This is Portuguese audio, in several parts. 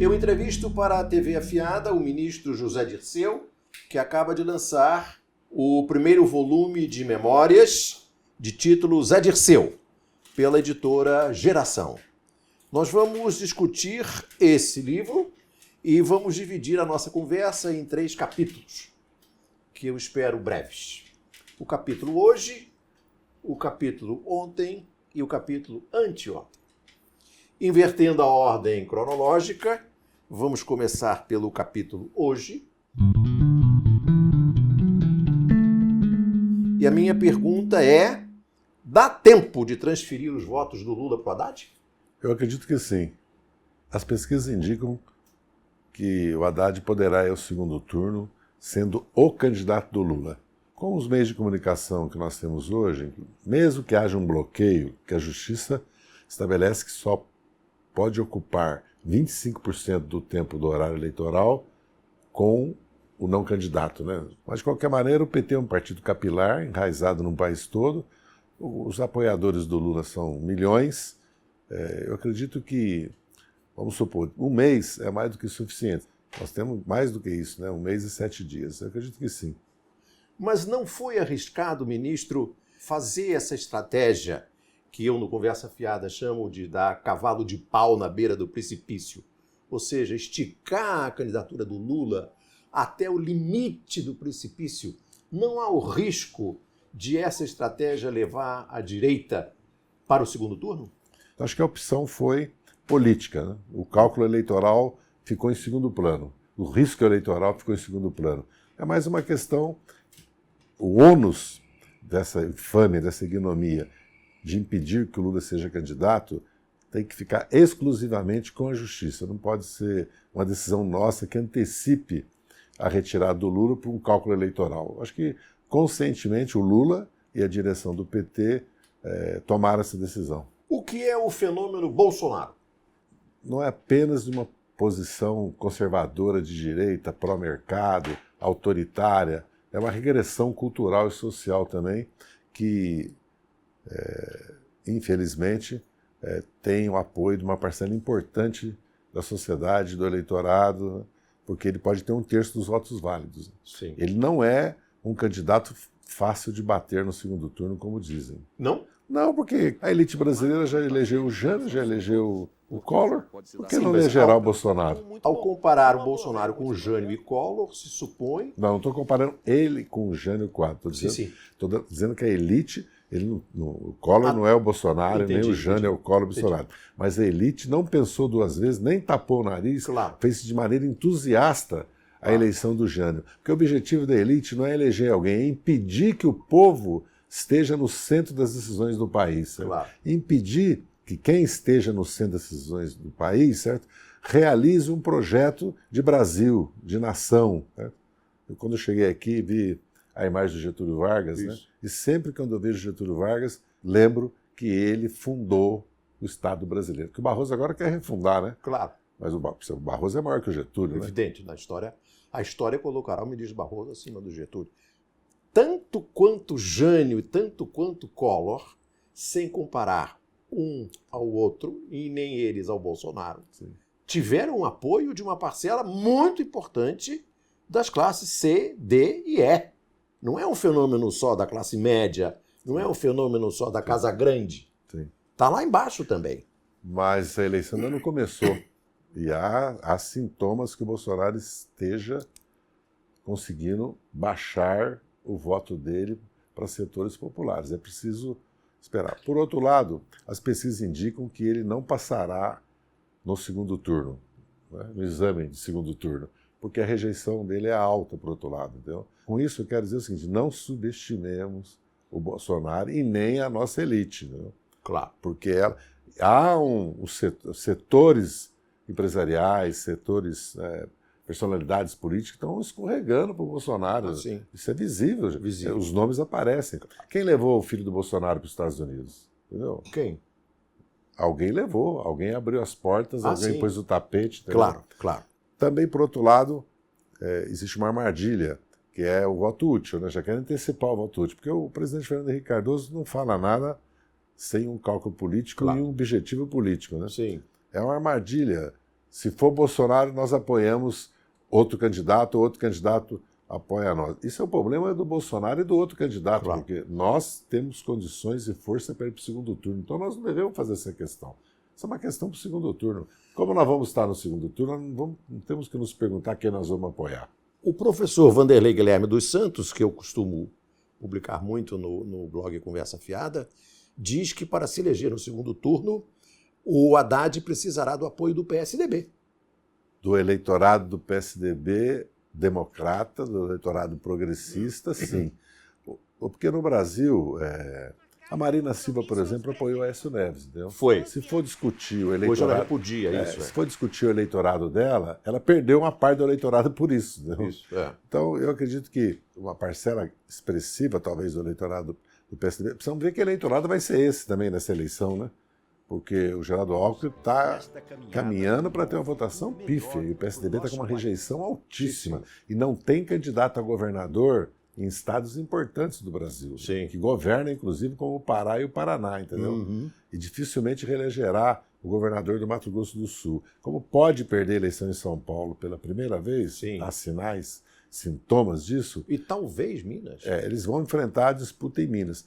Eu entrevisto para a TV Afiada o ministro José Dirceu, que acaba de lançar o primeiro volume de memórias de título Zé Dirceu, pela editora Geração. Nós vamos discutir esse livro e vamos dividir a nossa conversa em 3 capítulos, que eu espero breves. O capítulo hoje, o capítulo ontem e o capítulo anteontem. Invertendo a ordem cronológica, vamos começar pelo capítulo hoje. E a minha pergunta é: dá tempo de transferir os votos do Lula para o Haddad? Eu acredito que sim. As pesquisas indicam que o Haddad poderá ir ao segundo turno sendo o candidato do Lula. Com os meios de comunicação que nós temos hoje, mesmo que haja um bloqueio, que a Justiça estabelece que só pode ocupar 25% do tempo do horário eleitoral com o não candidato, né? Mas, de qualquer maneira, o PT é um partido capilar, enraizado no país todo. Os apoiadores do Lula são milhões. Eu acredito que, vamos supor, um mês é mais do que suficiente. Nós temos mais do que isso, né? 1 mês e 7 dias. Eu acredito que sim. Mas não foi arriscado, ministro, fazer essa estratégia que eu, no Conversa Fiada, chamo de dar cavalo de pau na beira do precipício? Ou seja, esticar a candidatura do Lula até o limite do precipício. Não há o risco de essa estratégia levar a direita para o segundo turno? Acho que a opção foi política, né? O cálculo eleitoral ficou em segundo plano. O risco eleitoral ficou em segundo plano. É mais uma questão, o ônus dessa infâmia, dessa ignomia de impedir que o Lula seja candidato tem que ficar exclusivamente com a Justiça. Não pode ser uma decisão nossa que antecipe a retirada do Lula por um cálculo eleitoral. Acho que, conscientemente, o Lula e a direção do PT tomaram essa decisão. O que é o fenômeno Bolsonaro? Não é apenas uma posição conservadora de direita, pró-mercado, autoritária. É uma regressão cultural e social também que, infelizmente, tem o apoio de uma parcela importante da sociedade, do eleitorado, né? Porque ele pode ter 1/3 dos votos válidos. Sim. Ele não é um candidato fácil de bater no segundo turno, como dizem. Não? Não, porque a elite brasileira já elegeu o Jânio, já elegeu o Collor. Por que Sim, não mas elegerá o Bolsonaro? Ao comparar o Bolsonaro com o Jânio e Collor, se supõe... Não estou comparando ele com o Jânio Quadros. Estou dizendo que a elite, o Collor não é o Bolsonaro, nem o Jânio é o Collor Bolsonaro. Mas a elite não pensou 2 vezes, nem tapou o nariz, fez de maneira entusiasta a eleição do Jânio. Porque o objetivo da elite não é eleger alguém, é impedir que o povo esteja no centro das decisões do país. Impedir que quem esteja no centro das decisões do país, certo, realize um projeto de Brasil, de nação. Certo? Quando eu cheguei aqui, vi a imagem do Getúlio Vargas, né? E sempre quando eu vejo Getúlio Vargas, lembro que ele fundou o Estado brasileiro. Que o Barroso agora quer refundar, né? Claro. Mas o Barroso é maior que o Getúlio, evidente, né? A história colocará o ministro Barroso acima do Getúlio. Tanto quanto Jânio e tanto quanto Collor, sem comparar um ao outro, e nem eles ao Bolsonaro, tiveram o apoio de uma parcela muito importante das classes C, D e E. Não é um fenômeno só da classe média, não é um fenômeno só da Casa Grande. Está lá embaixo também. Mas a eleição ainda não começou. E há sintomas que o Bolsonaro esteja conseguindo baixar o voto dele para setores populares. É preciso esperar. Por outro lado, as pesquisas indicam que ele não passará no segundo turno, né, no exame de segundo turno, porque a rejeição dele é alta, por outro lado. Entendeu? Com isso, eu quero dizer o seguinte: não subestimemos o Bolsonaro e nem a nossa elite. Entendeu? Claro. Porque há setores empresariais, personalidades políticas que estão escorregando para o Bolsonaro. Isso é visível. Os nomes aparecem. Quem levou o filho do Bolsonaro para os Estados Unidos? Entendeu? Quem? Alguém levou, alguém abriu as portas, alguém pôs o tapete. Entendeu? Claro. Também, por outro lado, existe uma armadilha, que é o voto útil, né? Já querem antecipar o voto útil, porque o presidente Fernando Henrique Cardoso não fala nada sem um cálculo político e um objetivo político. Né? Sim. É uma armadilha Se for Bolsonaro, nós apoiamos outro candidato apoia nós. Isso é o problema do Bolsonaro e do outro candidato, claro. Porque nós temos condições e força para ir para o segundo turno. Então nós não devemos fazer essa questão. Isso é uma questão para o segundo turno. Como nós vamos estar no segundo turno, não temos que nos perguntar quem nós vamos apoiar. O professor Vanderlei Guilherme dos Santos, que eu costumo publicar muito no blog Conversa Fiada, diz que para se eleger no segundo turno, o Haddad precisará do apoio do PSDB. Do eleitorado do PSDB democrata, do eleitorado progressista, sim. Porque no Brasil, a Marina Silva, por exemplo, apoiou Aécio Neves. Entendeu? Foi. Se for discutir o eleitorado... Hoje ela repudia isso. Se for discutir o eleitorado dela, ela perdeu uma parte do eleitorado por isso. Isso, Então, eu acredito que uma parcela expressiva, talvez, do eleitorado do PSDB... Precisamos ver que eleitorado vai ser esse também nessa eleição, né? Porque o Geraldo Alckmin está caminhando para ter uma votação pífia e o PSDB está com uma rejeição altíssima e não tem candidato a governador em estados importantes do Brasil, que governa, inclusive, como o Pará e o Paraná, entendeu? Uhum. E dificilmente reelegerá o governador do Mato Grosso do Sul. Como pode perder a eleição em São Paulo pela primeira vez, há sinais, sintomas disso. E talvez Minas. Eles vão enfrentar a disputa em Minas.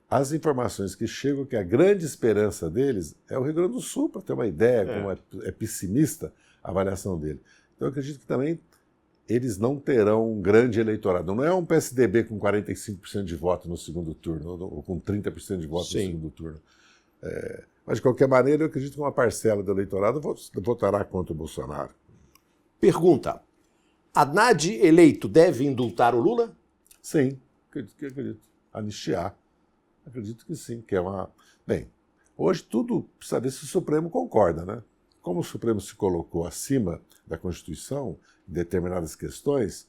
As informações que chegam que a grande esperança deles é o Rio Grande do Sul, para ter uma ideia como é pessimista a avaliação dele. Então eu acredito que também eles não terão um grande eleitorado. Não é um PSDB com 45% de voto no segundo turno, ou com 30% de voto no segundo turno. Mas, de qualquer maneira, eu acredito que uma parcela do eleitorado votará contra o Bolsonaro. Pergunta. Haddad eleito deve indultar o Lula? Sim, acredito. Anistiar. Acredito que sim, que é uma... Bem, hoje tudo precisa ver se o Supremo concorda, né? Como o Supremo se colocou acima da Constituição em determinadas questões,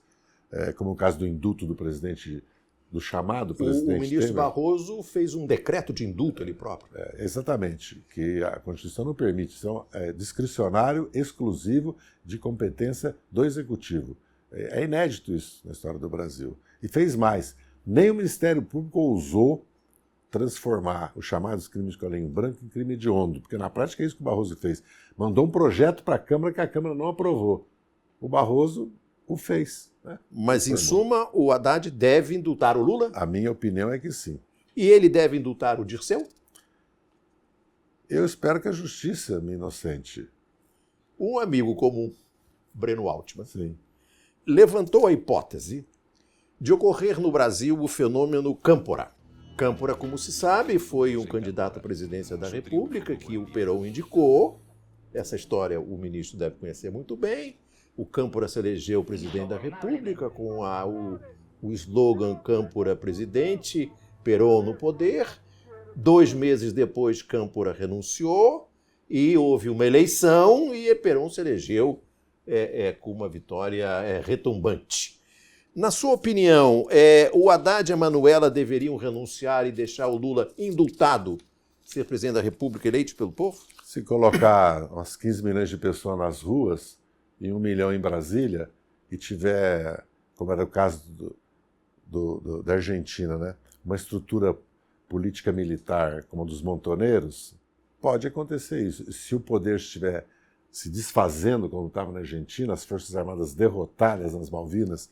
como o caso do indulto do presidente, do chamado presidente O ministro Temer, Barroso fez um decreto de indulto ele próprio. Exatamente, que a Constituição não permite, então é discricionário, exclusivo, de competência do Executivo. É inédito isso na história do Brasil. E fez mais, nem o Ministério Público ousou transformar os chamados crimes de colinho branco em crime hediondo, porque na prática é isso que o Barroso fez. Mandou um projeto para a Câmara que a Câmara não aprovou. O Barroso o fez. Né? Mas, em suma, o Haddad deve indultar o Lula? A minha opinião é que sim. E ele deve indultar o Dirceu? Eu espero que a justiça me inocente. Um amigo comum, Breno Altman, sim, levantou a hipótese de ocorrer no Brasil o fenômeno Câmpora. Câmpora, como se sabe, foi um candidato à presidência da República que o Perón indicou. Essa história o ministro deve conhecer muito bem. O Câmpora se elegeu presidente da República com o slogan Câmpora presidente, Perón no poder. 2 meses depois, Câmpora renunciou e houve uma eleição e Perón se elegeu com uma vitória retumbante. Na sua opinião, o Haddad e a Manuela deveriam renunciar e deixar o Lula indultado, ser presidente da República eleito pelo povo? Se colocar umas 15 milhões de pessoas nas ruas e 1 milhão em Brasília e tiver, como era o caso da Argentina, né, uma estrutura política militar como a dos montoneiros, pode acontecer isso. Se o poder estiver se desfazendo, como estava na Argentina, as Forças Armadas derrotadas nas Malvinas,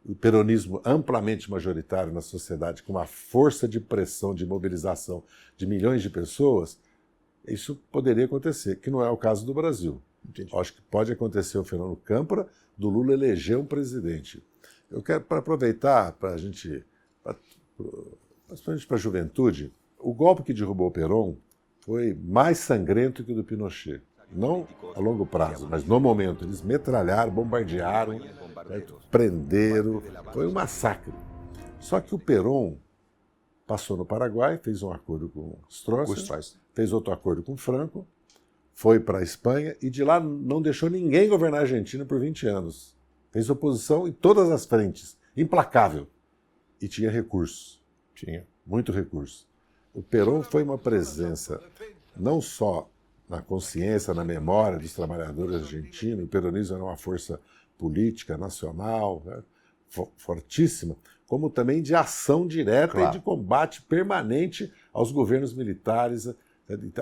o peronismo amplamente majoritário na sociedade, com uma força de pressão, de mobilização de milhões de pessoas, isso poderia acontecer, que não é o caso do Brasil. Entendi. Acho que pode acontecer o fenômeno Câmpora, do Lula eleger um presidente. Eu quero, para aproveitar, para a gente, principalmente para a juventude, o golpe que derrubou o Perón foi mais sangrento que o do Pinochet. Não a longo prazo, mas no momento. Eles metralharam, bombardearam, prenderam, foi um massacre. Só que o Perón passou no Paraguai, fez um acordo com Stroessner, fez outro acordo com Franco, foi para a Espanha e de lá não deixou ninguém governar a Argentina por 20 anos. Fez oposição em todas as frentes, implacável. E tinha recursos. Tinha. Muito recurso. O Perón foi uma presença não só na consciência, na memória dos trabalhadores argentinos, o peronismo era uma força política nacional, né, fortíssima, como também de ação direta e de combate permanente aos governos militares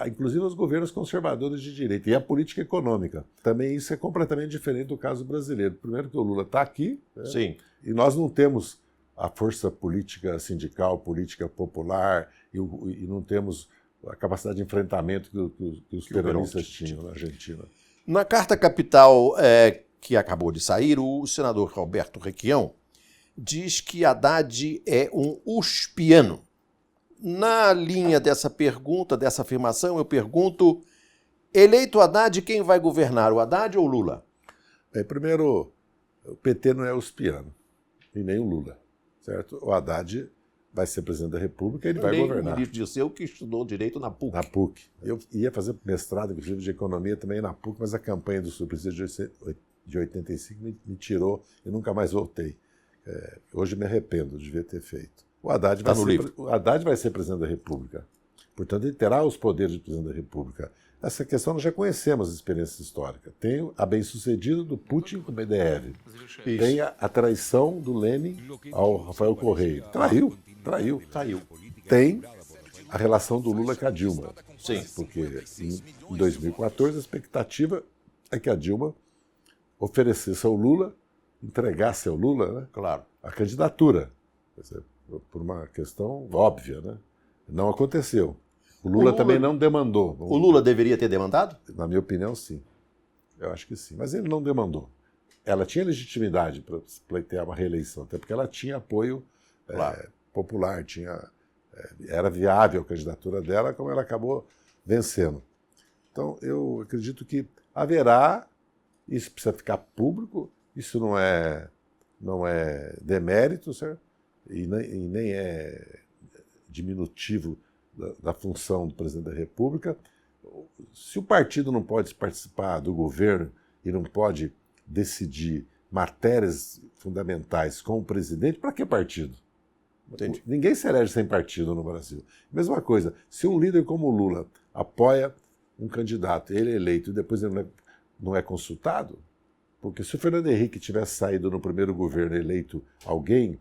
Inclusive os governos conservadores de direita. E a política econômica. Também isso é completamente diferente do caso brasileiro. Primeiro que o Lula está aqui, né? Sim. E nós não temos a força política sindical, política popular, e não temos a capacidade de enfrentamento que os peronistas tinham na Argentina. Na Carta Capital, que acabou de sair, o senador Roberto Requião diz que Haddad é um uspiano. Na linha dessa pergunta, dessa afirmação, eu pergunto, eleito Haddad, quem vai governar, o Haddad ou o Lula? Primeiro, o PT não é uspiano, e nem o Lula, certo? O Haddad vai ser presidente da República e ele vai governar. O ministro Dirceu, que estudou direito na PUC. Na PUC. Eu ia fazer mestrado, inclusive, de economia também na PUC, mas a campanha do subsídio de 85 me tirou e nunca mais voltei. Hoje me arrependo, devia ter feito. O Haddad vai ser presidente da República. Portanto, ele terá os poderes de presidente da República. Essa questão nós já conhecemos as experiências históricas. Tem a bem-sucedida do Putin com o Medvedev. Tem a traição do Lenin ao Rafael Correia. Traiu. Tem a relação do Lula com a Dilma. Sim. Porque em 2014 a expectativa é que a Dilma oferecesse ao Lula, entregasse ao Lula, né, claro, a candidatura. Por uma questão óbvia, né? Não aconteceu. O Lula também não demandou. O Lula deveria ter demandado? Na minha opinião, sim. Eu acho que sim. Mas ele não demandou. Ela tinha legitimidade para pleitear uma reeleição, até porque ela tinha apoio popular, era viável a candidatura dela, como ela acabou vencendo. Então, eu acredito que haverá, isso precisa ficar público, isso não é demérito, certo? E nem é diminutivo da função do presidente da República. Se o partido não pode participar do governo e não pode decidir matérias fundamentais com o presidente, para que partido? Entendi. Ninguém se elege sem partido no Brasil. Mesma coisa, se um líder como o Lula apoia um candidato, ele é eleito e depois ele não é consultado, porque se o Fernando Henrique tivesse saído no primeiro governo eleito alguém,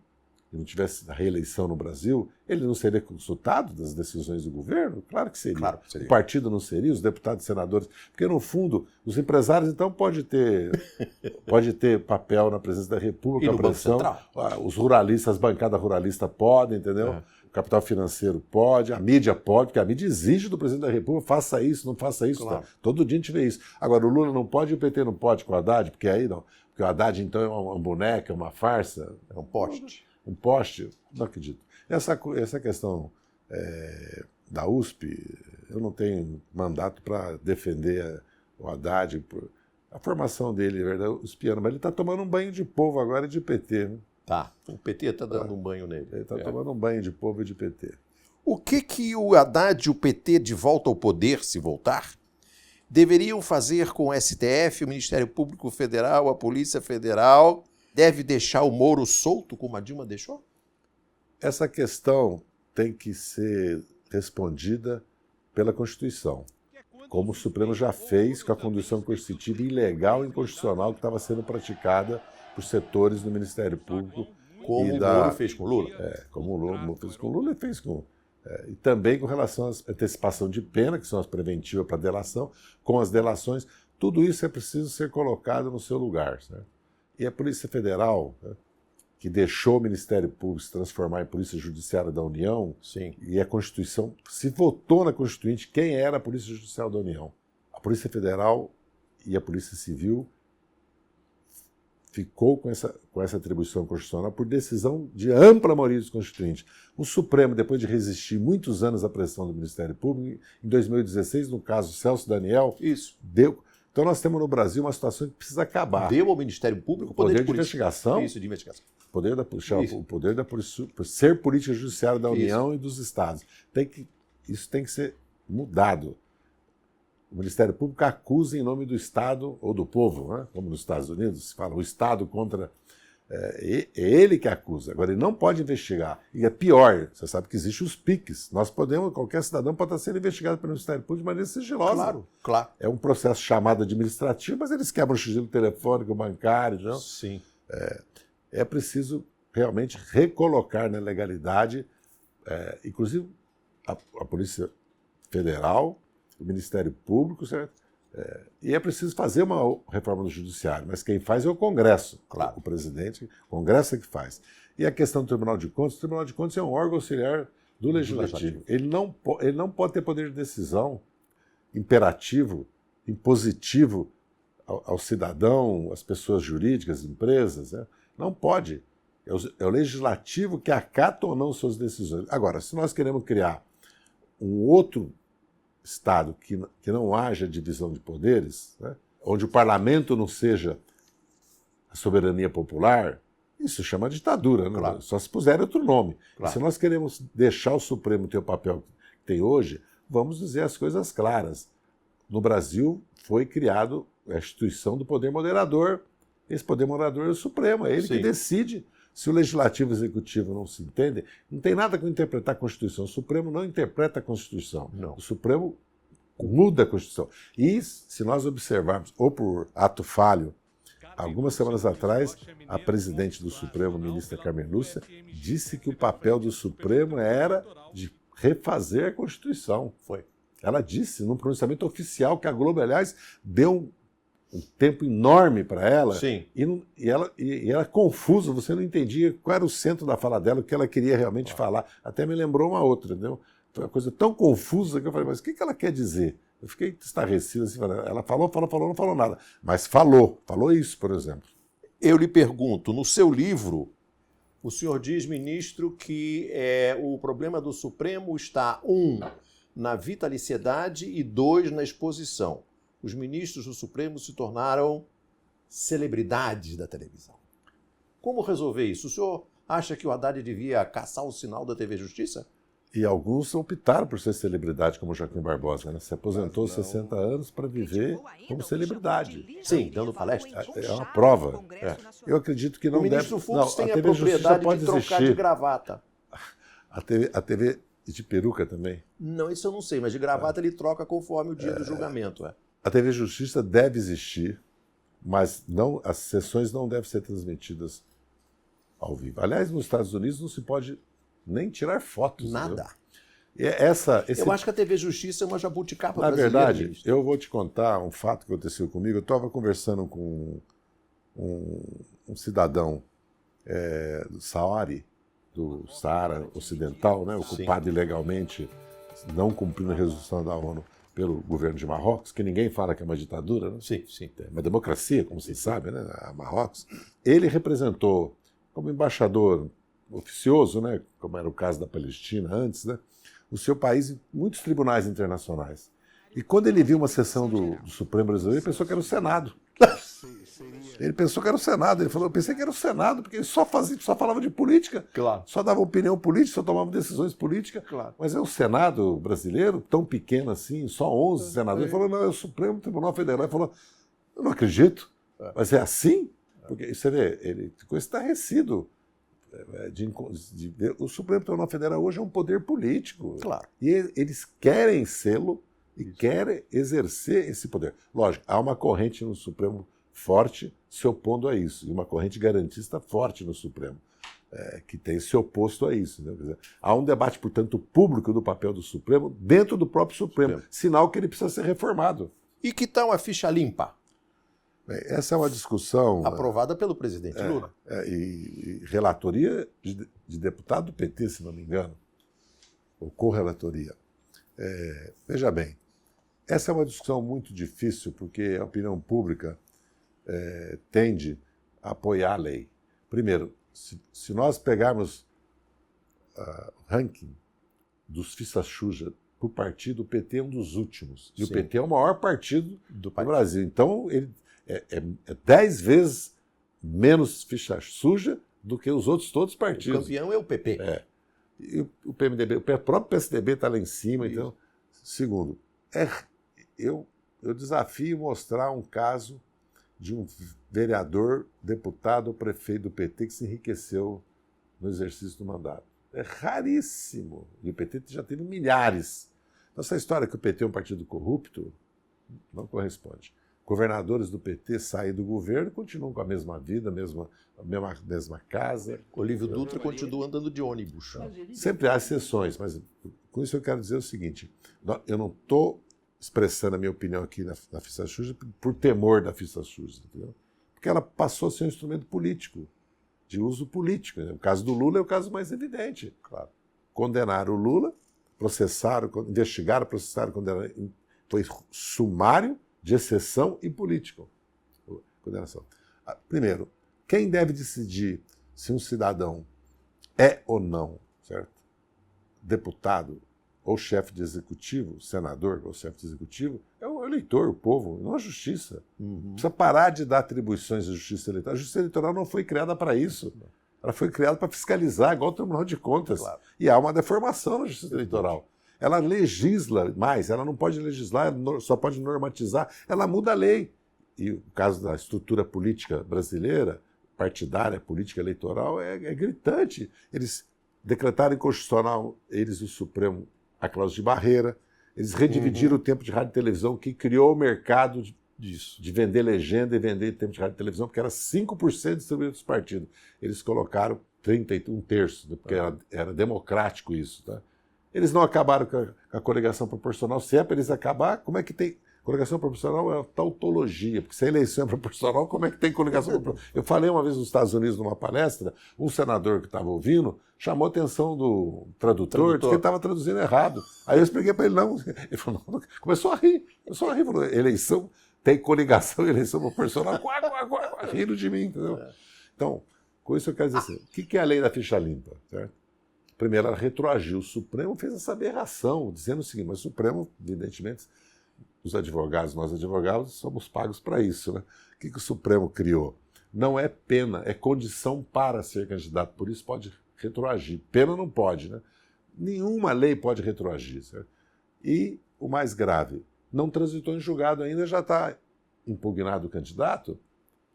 e não tivesse a reeleição no Brasil, ele não seria consultado das decisões do governo? Claro que seria. Claro que seria. O partido não seria, os deputados e senadores. Porque, no fundo, os empresários, então, pode ter papel na presidência da República, e no a pressão. Os ruralistas, as bancadas ruralistas podem, entendeu? O capital financeiro pode, a mídia pode, porque a mídia exige do presidente da República, faça isso, não faça isso. Claro. Tá? Todo dia a gente vê isso. Agora, o Lula não pode e o PT não pode com o Haddad, porque aí não. Porque o Haddad, então, é uma boneca, é uma farsa. É um poste. Um poste? Não acredito. Essa questão da USP, eu não tenho mandato para defender o Haddad. A formação dele, é verdade, uspiano, mas ele está tomando um banho de povo agora de PT. Né? Tá, o PT está dando um banho nele. Ele está tomando um banho de povo e de PT. O que o Haddad e o PT, de volta ao poder, se voltar, deveriam fazer com o STF, o Ministério Público Federal, a Polícia Federal? Deve deixar o Moro solto, como a Dilma deixou? Essa questão tem que ser respondida pela Constituição, como o Supremo já fez com a condução coercitiva ilegal e inconstitucional que estava sendo praticada por setores do Ministério Público. Como o Moro fez com o Lula. Como o Lula fez com o Lula e fez com... e também com relação à antecipação de pena, que são as preventivas para delação, com as delações, tudo isso é preciso ser colocado no seu lugar, certo? E a Polícia Federal, né, que deixou o Ministério Público se transformar em Polícia Judiciária da União, sim, e a Constituição, se votou na Constituinte quem era a Polícia Judiciária da União. A Polícia Federal e a Polícia Civil ficou com essa atribuição constitucional por decisão de ampla maioria dos constituintes. O Supremo, depois de resistir muitos anos à pressão do Ministério Público, em 2016, no caso Celso Daniel, deu... Então nós temos no Brasil uma situação que precisa acabar. Deu ao Ministério Público o poder de investigação. Isso, de investigação. O poder da polícia, ser política judiciária da União e dos estados. Isso tem que ser mudado. O Ministério Público acusa em nome do Estado ou do povo, né? Como nos Estados Unidos se fala, o Estado contra... É ele que acusa. Agora, ele não pode investigar. E é pior, você sabe que existem os PICs. Qualquer cidadão pode estar sendo investigado pelo Ministério Público de maneira sigilosa. Claro. É um processo chamado administrativo, mas eles quebram o sigilo telefônico, bancário, não? Sim. É preciso realmente recolocar na legalidade, inclusive a Polícia Federal, o Ministério Público, certo? E é preciso fazer uma reforma do Judiciário, mas quem faz é o Congresso, claro. O presidente, o Congresso é que faz. E a questão do Tribunal de Contas, o Tribunal de Contas é um órgão auxiliar do Legislativo. Ele não pode ter poder de decisão imperativo, impositivo ao cidadão, às pessoas jurídicas, empresas. Né? Não pode. É o Legislativo que acata ou não suas decisões. Agora, se nós queremos criar um outro Estado que não haja divisão de poderes, né? Onde o parlamento não seja a soberania popular, isso chama ditadura, né? Claro. Só se puser outro nome. Claro. Se nós queremos deixar o Supremo ter o papel que tem hoje, vamos dizer as coisas claras. No Brasil foi criado a instituição do poder moderador. Esse poder moderador é o Supremo, é ele que decide. Se o Legislativo e o Executivo não se entendem, não tem nada com interpretar a Constituição. O Supremo não interpreta a Constituição. Não. O Supremo muda a Constituição. E se nós observarmos, ou por ato falho, algumas semanas atrás, a presidente do Supremo, a ministra Carmen Lúcia, disse que o papel do Supremo era de refazer a Constituição. Foi. Ela disse, num pronunciamento oficial, que a Globo, aliás, deu um tempo enorme para ela. Sim. E ela confusa, você não entendia qual era o centro da fala dela, o que ela queria realmente falar. Até me lembrou uma outra, entendeu? Foi uma coisa tão confusa que eu falei, mas o que ela quer dizer? Eu fiquei estarrecido assim, ela falou, não falou nada. Mas falou isso, por exemplo. Eu lhe pergunto, no seu livro, o senhor diz, ministro, que o problema do Supremo está, 1, na vitaliciedade e 2, na exposição. Os ministros do Supremo se tornaram celebridades da televisão. Como resolver isso? O senhor acha que o Haddad devia caçar o sinal da TV Justiça? E alguns optaram por ser celebridade, como Joaquim Barbosa, né? Se aposentou aos 60 anos para viver como celebridade. Sim, dando palestra. É uma prova. Eu acredito que não deve... O ministro Fux tem a TV propriedade pode de trocar existir. de gravata. A TV de peruca também. Não, isso eu não sei, mas de gravata ele troca conforme o dia do julgamento. A TV Justiça deve existir, mas as sessões não devem ser transmitidas ao vivo. Aliás, nos Estados Unidos não se pode nem tirar fotos. Nada. Eu acho que a TV Justiça é uma jabuticaba Na brasileira. verdade, ministro. eu vou te contar um fato que aconteceu comigo. Eu estava conversando com um cidadão do Saari, do Saara Ocidental, né, ocupado ilegalmente, não cumprindo a resolução da ONU pelo governo de Marrocos, que ninguém fala que é uma ditadura, né? Sim, sim. É uma democracia, como se sabe, né? A Marrocos. Ele representou, como embaixador oficioso, né? Como era o caso da Palestina antes, né? O seu país em muitos tribunais internacionais. E quando ele viu uma sessão do Supremo brasileiro, ele pensou que era o Senado. Ele pensou que era o Senado. Ele falou, eu pensei que era o Senado, porque ele só falava de política, Claro. Só dava opinião política, só tomava decisões políticas. Claro. Mas é o Senado brasileiro, tão pequeno assim, só 11 senadores. Ele falou, não, é o Supremo Tribunal Federal. Ele falou, eu não acredito, mas é assim? Porque você vê, ele ficou estarrecido. O Supremo Tribunal Federal hoje é um poder político. Claro. E eles querem sê-lo e querem exercer esse poder. Lógico, há uma corrente no Supremo forte se opondo a isso, e uma corrente garantista forte no Supremo, que tem se oposto a isso. Né? Quer dizer, há um debate, portanto, público do papel do Supremo dentro do próprio Supremo, sinal que ele precisa ser reformado. E que tal a ficha limpa? Bem, essa é uma discussão... aprovada pelo presidente Lula. E relatoria de deputado do PT, se não me engano, ou correlatoria. Veja bem, essa é uma discussão muito difícil, porque a opinião pública tende a apoiar a lei. Primeiro, se nós pegarmos o ranking dos fichas sujas por partido, o PT é um dos últimos. E o PT é o maior partido do Brasil. Então, ele é 10 vezes menos ficha suja do que os outros todos os partidos. O campeão é o PP. E o PMDB, o próprio PSDB está lá em cima. Então, segundo, eu desafio mostrar um caso de um vereador, deputado ou prefeito do PT que se enriqueceu no exercício do mandato. É raríssimo. E o PT já teve milhares. Então, essa história que o PT é um partido corrupto não corresponde. Governadores do PT saem do governo e continuam com a mesma vida, a mesma casa. Olívio Dutra continua andando de ônibus. Sempre há exceções, mas Com isso eu quero dizer o seguinte, eu não estou expressando a minha opinião aqui na ficha suja por temor da ficha suja, entendeu? Porque ela passou a ser um instrumento político, de uso político. O caso do Lula é o caso mais evidente. Claro. Condenaram o Lula, investigaram, processaram, condenaram. Foi sumário, de exceção e político. Condenação. Primeiro, quem deve decidir se um cidadão é ou não, certo? Deputado ou chefe de executivo, senador ou chefe de executivo, é o eleitor, o povo, não a justiça. Precisa parar de dar atribuições à justiça eleitoral. A justiça eleitoral não foi criada para isso. Ela foi criada para fiscalizar, igual o Tribunal de Contas. Claro. E há uma deformação na justiça eleitoral. Ela legisla mais, ela não pode legislar, só pode normatizar, ela muda a lei. E o caso da estrutura política brasileira, partidária, política eleitoral, é gritante. Eles decretaram inconstitucional, eles e o Supremo, a cláusula de barreira, eles redividiram o tempo de rádio e televisão, que criou o mercado disso, de vender legenda e vender tempo de rádio e televisão, porque era 5% distribuído dos partidos. Eles colocaram 31 terços, porque era democrático isso. Tá? Eles não acabaram com a coligação proporcional. Se é para eles acabar, como é que tem... Coligação proporcional é uma tautologia, porque se a eleição é proporcional, como é que tem coligação proporcional? Eu falei uma vez nos Estados Unidos, numa palestra, um senador que estava ouvindo chamou a atenção do tradutor, disse que ele estava traduzindo errado. Aí eu expliquei para ele, não. Ele falou, não. Começou a rir. Falou, eleição, tem coligação, eleição proporcional, rindo de mim, entendeu? Então, com isso eu quero dizer assim, o que é a lei da ficha limpa, certo? Primeiro, ela retroagiu. O Supremo fez essa aberração, dizendo o seguinte, mas o Supremo, evidentemente, os advogados, nós advogados, somos pagos para isso. Né? O que o Supremo criou? Não é pena, é condição para ser candidato, por isso pode retroagir. Pena não pode, né? Nenhuma lei pode retroagir. Certo? E o mais grave, não transitou em julgado ainda, já está impugnado o candidato,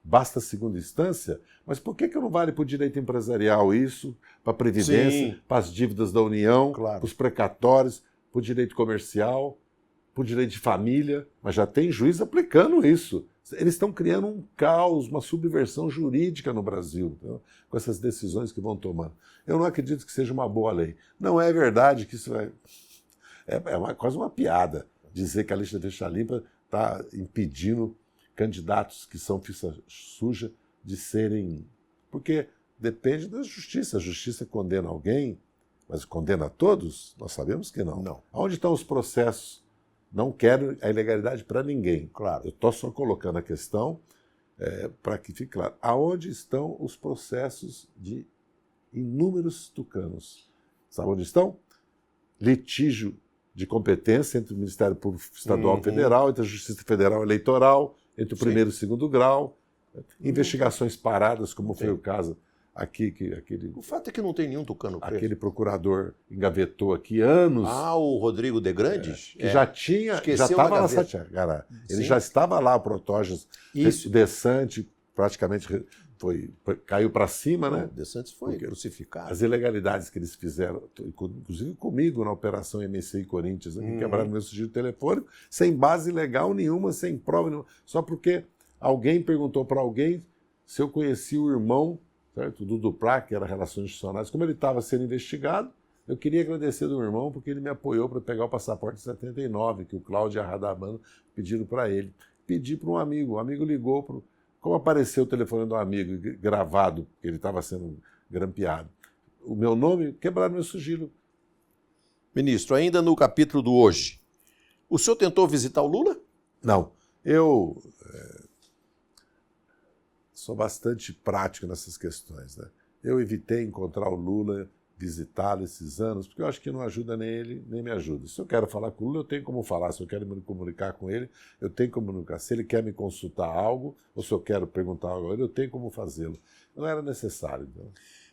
basta a segunda instância, mas por que não vale para o direito empresarial isso, para a Previdência, para as dívidas da União, claro, para os precatórios, para o direito comercial, para o direito de família, mas já tem juiz aplicando isso. Eles estão criando um caos, uma subversão jurídica no Brasil, então, com essas decisões que vão tomando. Eu não acredito que seja uma boa lei. Não é verdade que isso quase uma piada dizer que a lista de ficha limpa está impedindo candidatos que são ficha suja de serem... Porque depende da justiça. A justiça condena alguém, mas condena a todos? Nós sabemos que não. Não. Onde estão os processos? Não quero a ilegalidade para ninguém. Claro. Eu estou só colocando a questão para que fique claro. Aonde estão os processos de inúmeros tucanos? Sabe onde estão? Litígio de competência entre o Ministério Público Estadual e Federal, entre a Justiça Federal Eleitoral, entre o primeiro e o segundo grau, investigações paradas, como foi o caso aqui. O fato é que não tem nenhum tucano preso. Aquele procurador engavetou aqui anos. O Rodrigo de Grandes? Que já estava lá, cara. Ele já estava lá, o Protógenes, Dessantes, praticamente caiu para cima, né? Dessantes foi crucificado. As ilegalidades que eles fizeram, inclusive comigo na Operação MCI Corinthians, que quebraram meu sigilo telefônico, sem base legal nenhuma, sem prova nenhuma, só porque alguém perguntou para alguém se eu conhecia o irmão, certo? Do Duprá, que era Relações Institucionais. Como ele estava sendo investigado, eu queria agradecer do meu irmão porque ele me apoiou para pegar o passaporte de 79, que o Cláudio e a Radamano pediram para ele. Pedi para um amigo, o amigo ligou, como apareceu o telefone do amigo gravado, porque ele estava sendo grampeado, o meu nome, quebraram meu sigilo. Ministro, ainda no capítulo do hoje, o senhor tentou visitar o Lula? Não, eu sou bastante prático nessas questões. Né? Eu evitei encontrar o Lula, visitá-lo esses anos, porque eu acho que não ajuda nem ele, nem me ajuda. Se eu quero falar com o Lula, eu tenho como falar. Se eu quero me comunicar com ele, eu tenho como comunicar. Se ele quer me consultar algo, ou se eu quero perguntar algo a ele, eu tenho como fazê-lo. Não era necessário. Então.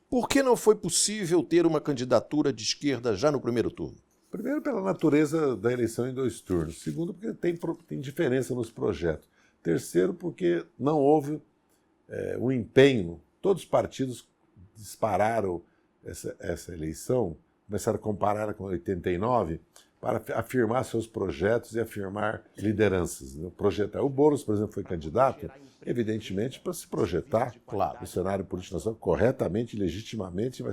Por que não foi possível ter uma candidatura de esquerda já no primeiro turno? Primeiro, pela natureza da eleição em 2 turnos. Segundo, porque tem diferença nos projetos. Terceiro, porque não houve um empenho. Todos os partidos dispararam essa eleição, começaram a comparar com 89, para afirmar seus projetos e afirmar lideranças, né? Projetar. O Boulos, por exemplo, foi candidato, evidentemente, para se projetar no cenário político nacional corretamente, legitimamente,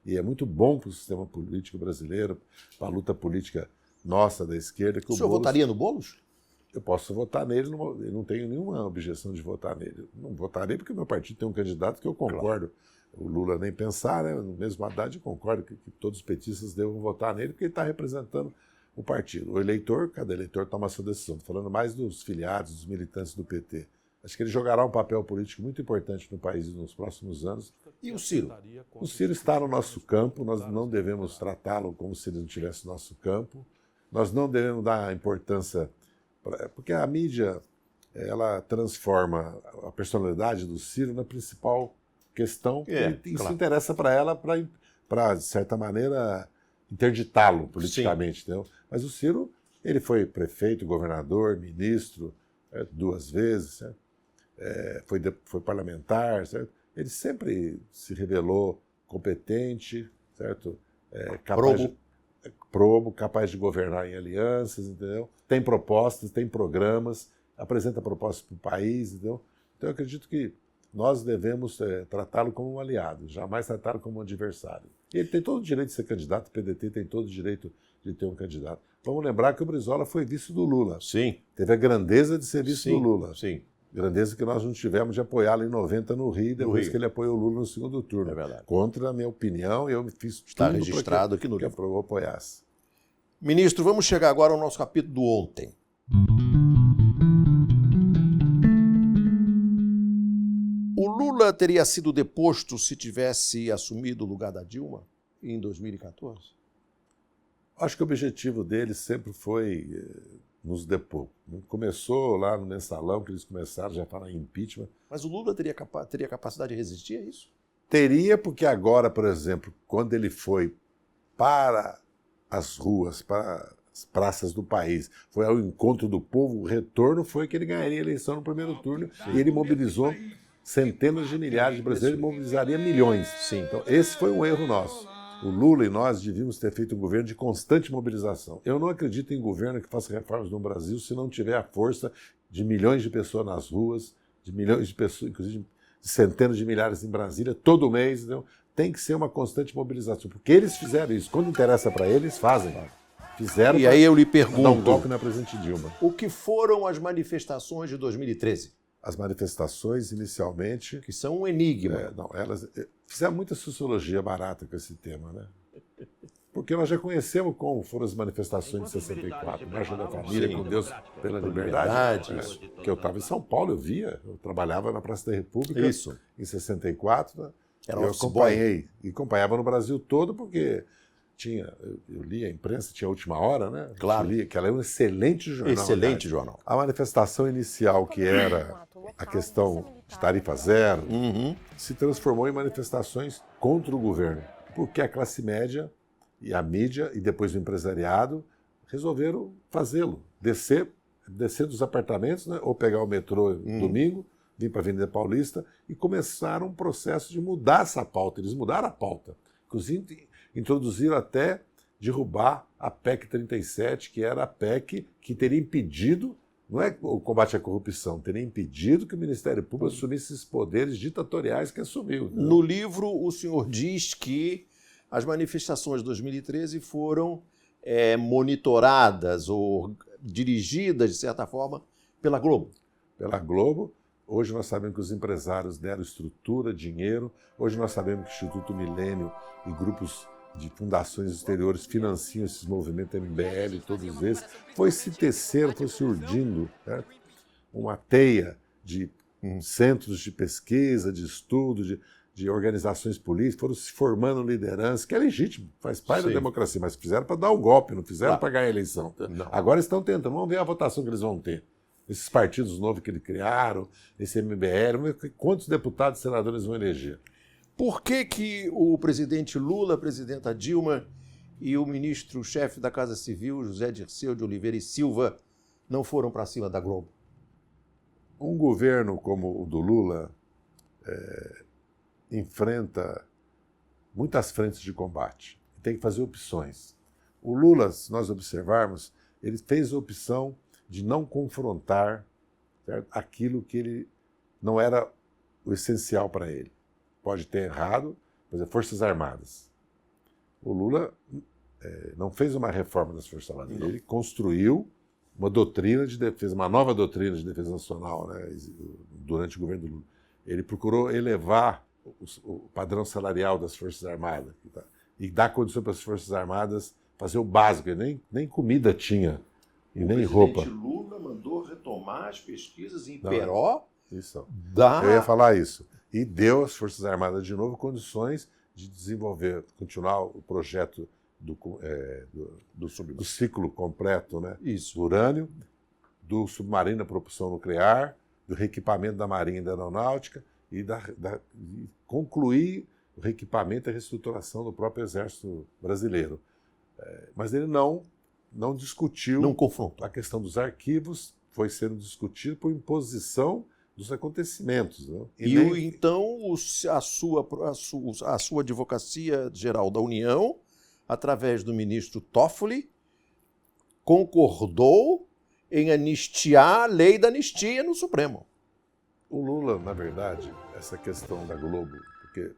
e é muito bom para o sistema político brasileiro, para a luta política nossa, da esquerda. Que o senhor votaria no Boulos? Eu posso votar nele, eu não tenho nenhuma objeção de votar nele. Não votarei porque o meu partido tem um candidato que eu concordo. O Lula nem pensar, né? No mesmo Haddad, eu concordo que todos os petistas devam votar nele porque ele está representando o partido. O eleitor, cada eleitor toma a sua decisão. Estou falando mais dos filiados, dos militantes do PT. Acho que ele jogará um papel político muito importante no país nos próximos anos. E o Ciro? O Ciro está no nosso campo, nós não devemos tratá-lo como se ele não tivesse no nosso campo. Nós não devemos dar importância... Porque a mídia, ela transforma a personalidade do Ciro na principal questão, e isso interessa para ela para, de certa maneira, interditá-lo politicamente. Entendeu? Mas o Ciro, ele foi prefeito, governador, ministro, 2 vezes, foi parlamentar, certo? Ele sempre se revelou competente, certo? Probo, capaz de governar em alianças, entendeu? Tem propostas, tem programas, apresenta propostas para o país, entendeu? Então eu acredito que nós devemos tratá-lo como um aliado, jamais tratá-lo como um adversário. E ele tem todo o direito de ser candidato, o PDT tem todo o direito de ter um candidato. Vamos lembrar que o Brizola foi vice do Lula. Sim. Teve a grandeza de ser vice do Lula. Sim. Grandeza que nós não tivemos de apoiá-lo em 90 no Rio, depois que ele apoiou o Lula no segundo turno. É verdade. Contra a minha opinião, eu fiz tudo Está registrado aqui no livro que eu apoiasse. Ministro, vamos chegar agora ao nosso capítulo do ontem. O Lula teria sido deposto se tivesse assumido o lugar da Dilma em 2014? Acho que o objetivo dele sempre foi nos depor. Começou lá no mensalão, que eles começaram já a falar em impeachment. Mas o Lula teria capacidade de resistir a isso? Teria, porque agora, por exemplo, quando ele foi para as ruas, para as praças do país, foi ao encontro do povo, o retorno foi que ele ganharia a eleição no primeiro turno. E ele mobilizou centenas de milhares de brasileiros, ele mobilizaria milhões. Então, esse foi um erro nosso. O Lula e nós devíamos ter feito um governo de constante mobilização. Eu não acredito em governo que faça reformas no Brasil se não tiver a força de milhões de pessoas nas ruas, de milhões de pessoas, inclusive de centenas de milhares em Brasília, todo mês. Entendeu? Tem que ser uma constante mobilização, porque eles fizeram isso. Quando interessa para eles, fazem. Fizeram. E aí eu lhe pergunto, dar um golpe na presidente Dilma. O que foram as manifestações de 2013? As manifestações, inicialmente... Que são um enigma. Elas fizeram muita sociologia barata com esse tema, né? Porque nós já conhecemos como foram as manifestações de 64. Marcha da Família, com Deus pela Liberdade. Que eu estava em São Paulo, eu via. Eu trabalhava na Praça da República em 64. Né? Eu acompanhei. E acompanhava no Brasil todo, porque... eu li a imprensa, tinha a Última Hora, né? Claro. Que ela é um excelente jornal. Excelente jornal. A manifestação inicial, que era a questão de tarifa zero, se transformou em manifestações contra o governo, porque a classe média e a mídia e depois o empresariado resolveram fazê-lo, descer dos apartamentos, né? Ou pegar o metrô domingo, vir para a Avenida Paulista e começaram um processo de mudar essa pauta. Eles mudaram a pauta. Inclusive, introduziram até derrubar a PEC 37, que era a PEC que teria impedido, não é o combate à corrupção, teria impedido que o Ministério Público assumisse esses poderes ditatoriais que assumiu. Né? No livro, o senhor diz que as manifestações de 2013 foram monitoradas ou dirigidas, de certa forma, pela Globo. Pela Globo. Hoje nós sabemos que os empresários deram estrutura, dinheiro. Hoje nós sabemos que o Instituto Milênio e grupos de fundações exteriores financiam esses movimentos MBL, todos esses. Foi se tecendo, foi se urdindo, certo? Uma teia de centros de pesquisa, de estudo, de organizações políticas, foram se formando lideranças, que é legítimo, faz parte da democracia, mas fizeram para dar o golpe, não fizeram para ganhar a eleição. Não. Agora estão tentando, vamos ver a votação que eles vão ter. Esses partidos novos que eles criaram, esse MBL, quantos deputados e senadores vão eleger? Por que o presidente Lula, a presidenta Dilma e o ministro-chefe da Casa Civil, José Dirceu de Oliveira e Silva, não foram para cima da Globo? Um governo como o do Lula enfrenta muitas frentes de combate. Tem que fazer opções. O Lula, se nós observarmos, ele fez a opção de não confrontar, certo, aquilo que ele não era o essencial para ele. Pode ter errado, por exemplo, Forças Armadas. O Lula não fez uma reforma das Forças Armadas, ele construiu uma doutrina de defesa, uma nova doutrina de defesa nacional, né, durante o governo do Lula. Ele procurou elevar o padrão salarial das Forças Armadas e dar condição para as Forças Armadas fazer o básico. Ele nem comida tinha e nem roupa. O presidente Lula mandou retomar as pesquisas em Peró. Isso. Eu ia falar isso. E deu às Forças Armadas de novo condições de desenvolver, continuar o projeto do ciclo completo, né? Isso. Do urânio, do submarino à propulsão nuclear, do reequipamento da Marinha e da Aeronáutica e de concluir o reequipamento e a reestruturação do próprio Exército Brasileiro. Mas ele não discutiu, não confrontou. A questão dos arquivos, foi sendo discutido por imposição dos acontecimentos. Não? Então a sua Advocacia Geral da União, através do ministro Toffoli, concordou em anistiar a lei da anistia no Supremo. O Lula, na verdade, essa questão da Globo, porque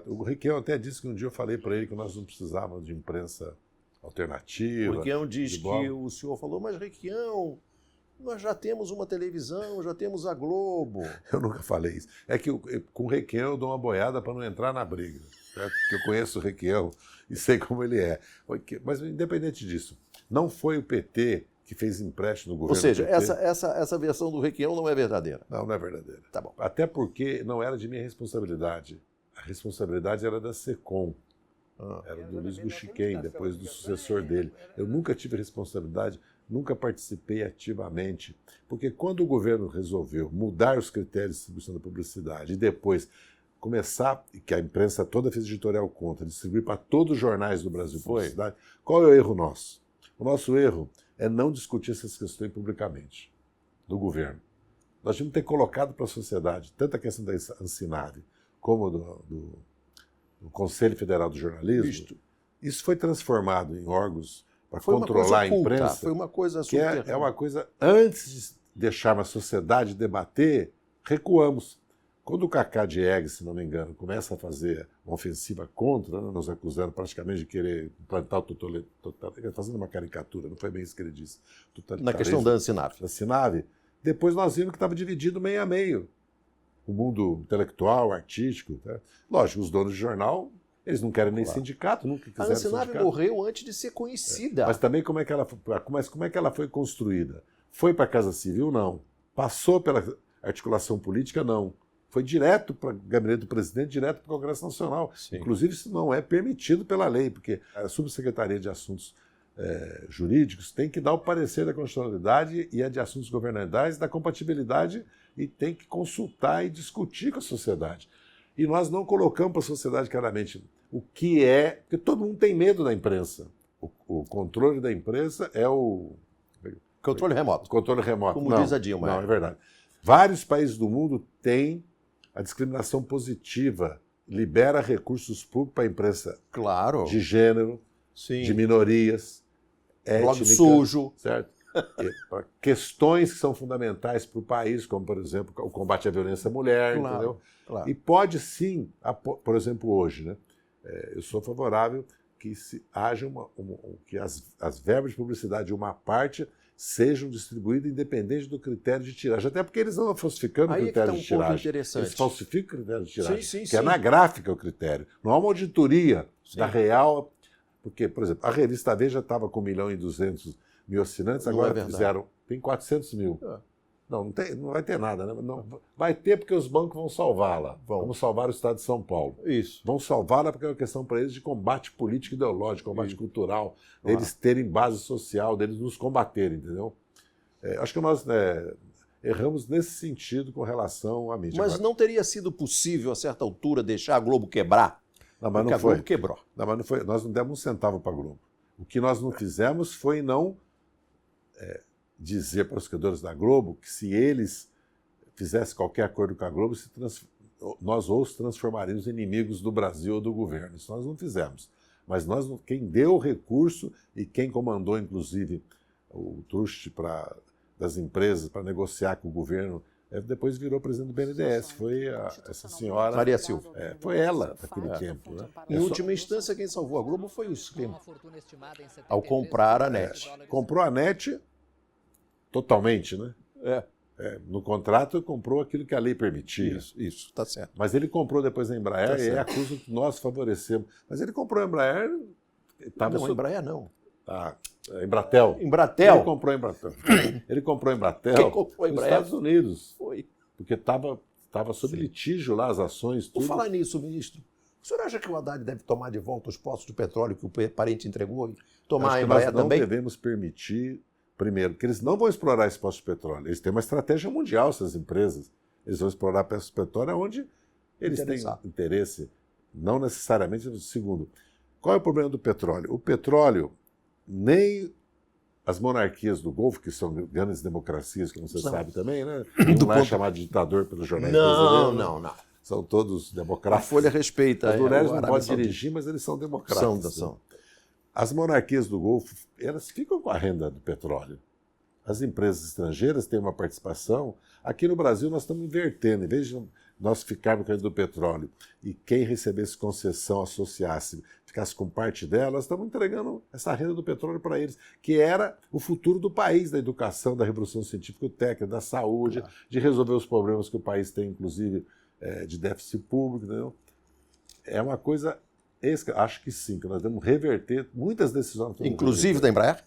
o Requião até disse que um dia eu falei para ele que nós não precisávamos de imprensa alternativa. O Requião diz que o senhor falou, mas Requião, nós já temos uma televisão, já temos a Globo. Eu nunca falei isso. É que com o Requião eu dou uma boiada para não entrar na briga, certo? Porque eu conheço o Requião e sei como ele é. Mas independente disso, não foi o PT que fez empréstimo no governo. Ou seja, PT. essa versão do Requião não é verdadeira. Não é verdadeira. Tá bom. Até porque não era de minha responsabilidade. A responsabilidade era da SECOM. Era do Luiz Guxiquem, depois do sucessor dele. Eu nunca tive responsabilidade, nunca participei ativamente. Porque quando o governo resolveu mudar os critérios de distribuição da publicidade e depois começar, que a imprensa toda fez editorial contra, distribuir para todos os jornais do Brasil publicidade, qual é o erro nosso? O nosso erro é não discutir essas questões publicamente, do governo. Nós tínhamos que ter colocado para a sociedade, tanto a questão da Ancinave, como do Conselho Federal do Jornalismo. Isso foi transformado em órgãos para controlar a imprensa. Foi uma coisa que é uma coisa, antes de deixar a sociedade debater, recuamos. Quando o Cacá Diegues, se não me engano, começa a fazer uma ofensiva contra, né, nos acusando praticamente de querer implantar o totalitarismo, fazendo uma caricatura, não foi bem isso que ele disse. Na questão da Ancinave. Depois nós vimos que estava dividido meio a meio. O mundo intelectual, artístico. Tá? Lógico, os donos de jornal, eles não querem nem sindicato, nunca quiseram sindicato. A Ancinave morreu antes de ser conhecida. Mas também como é que ela foi construída? Foi para a Casa Civil? Não. Passou pela articulação política? Não. Foi direto para o gabinete do presidente, direto para o Congresso Nacional. Sim. Inclusive, isso não é permitido pela lei, porque a Subsecretaria de Assuntos Jurídicos tem que dar o parecer da constitucionalidade e a de assuntos governamentais da compatibilidade e tem que consultar e discutir com a sociedade. E nós não colocamos para a sociedade claramente o que é, porque todo mundo tem medo da imprensa. O controle da imprensa é o... Controle remoto. Controle remoto. Como diz a Dilma. Não, é verdade. Vários países do mundo têm a discriminação positiva, libera recursos públicos para a imprensa de gênero, de minorias, blog sujo, certo? Para questões que são fundamentais para o país, como, por exemplo, o combate à violência à mulher, entendeu? Claro. E pode sim, por exemplo, hoje, né? Eu sou favorável que haja que as verbas de publicidade de uma parte sejam distribuídas independente do critério de tiragem. Até porque eles não estão falsificando o critério de tiragem. Eles falsificam o critério de tiragem, é na gráfica o critério. Não há uma auditoria da real... Porque, por exemplo, a revista Veja estava com 1.200.000 assinantes, agora tem 400 mil. Não vai ter nada, né? Não, vai ter porque os bancos vão salvá-la. Vamos salvar o Estado de São Paulo. Isso. Vão salvá-la porque é uma questão para eles de combate político e ideológico, combate cultural, deles terem base social, deles nos combaterem, entendeu? Acho que nós erramos nesse sentido com relação à mídia. Mas não teria sido possível, a certa altura, deixar a Globo quebrar? Não, mas não foi. A Globo quebrou. Não, mas não foi. Nós não demos um centavo para a Globo. O que nós não fizemos foi não dizer para os criadores da Globo que se eles fizessem qualquer acordo com a Globo, nós os transformaríamos em inimigos do Brasil ou do governo. Isso nós não fizemos. Mas quem deu o recurso e quem comandou, inclusive, o truste das empresas para negociar com o governo, depois virou presidente do BNDES. Foi essa senhora... Maria Silva. Foi ela, naquele tempo. Né? Em última instância, quem salvou a Globo foi o Esquema, ao comprar a NET. Comprou a NET totalmente, né? No contrato, comprou aquilo que a lei permitia. Isso, tá certo. Mas ele comprou depois a Embraer e acusa que nós favorecemos. Mas ele comprou a Embraer... Não, Embraer não. Embratel. Embratel? Ele comprou a Embratel. Ele comprou a Embratel Quem comprou a nos Embraer? Estados Unidos. Foi. Porque estava sob litígio lá, as ações, tudo. Por falar nisso, ministro, o senhor acha que o Haddad deve tomar de volta os poços de petróleo que o parente entregou e tomar a Embraer também? Nós não devemos permitir, primeiro, que eles não vão explorar esse poço de petróleo. Eles têm uma estratégia mundial, essas empresas. Eles vão explorar poços de petróleo onde eles têm interesse. Não necessariamente. Segundo, qual é o problema do petróleo? O petróleo, nem as monarquias do Golfo, que são grandes democracias, como você sabe também, né? Não é chamado de ditador pelos jornais brasileiros. Não. São todos democratas. A Folha respeita. As mulheres não podem dirigir, mas eles são democratas. São. As monarquias do Golfo, elas ficam com a renda do petróleo. As empresas estrangeiras têm uma participação. Aqui no Brasil nós estamos invertendo. Em vez de nós ficarmos com a renda do petróleo e quem recebesse concessão, associasse, ficasse com parte dela, nós estamos entregando essa renda do petróleo para eles, que era o futuro do país, da educação, da revolução científico-técnica, da saúde, de resolver os problemas que o país tem, inclusive, de déficit público. Entendeu? É uma coisa... Acho que sim, que nós devemos reverter muitas decisões. Inclusive da Embraer?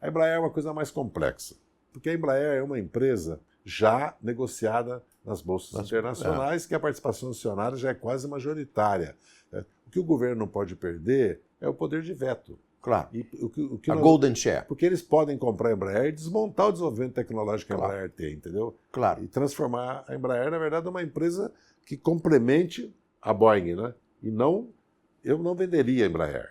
A Embraer é uma coisa mais complexa, porque a Embraer é uma empresa já negociada nas bolsas internacionais, que a participação acionária já é quase majoritária. O que o governo não pode perder é o poder de veto. Claro. A Golden Share. Porque eles podem comprar a Embraer e desmontar o desenvolvimento tecnológico que a Embraer tem, entendeu? Claro. E transformar a Embraer, na verdade, numa empresa que complemente a Boeing, né? E não... Eu não venderia a Embraer,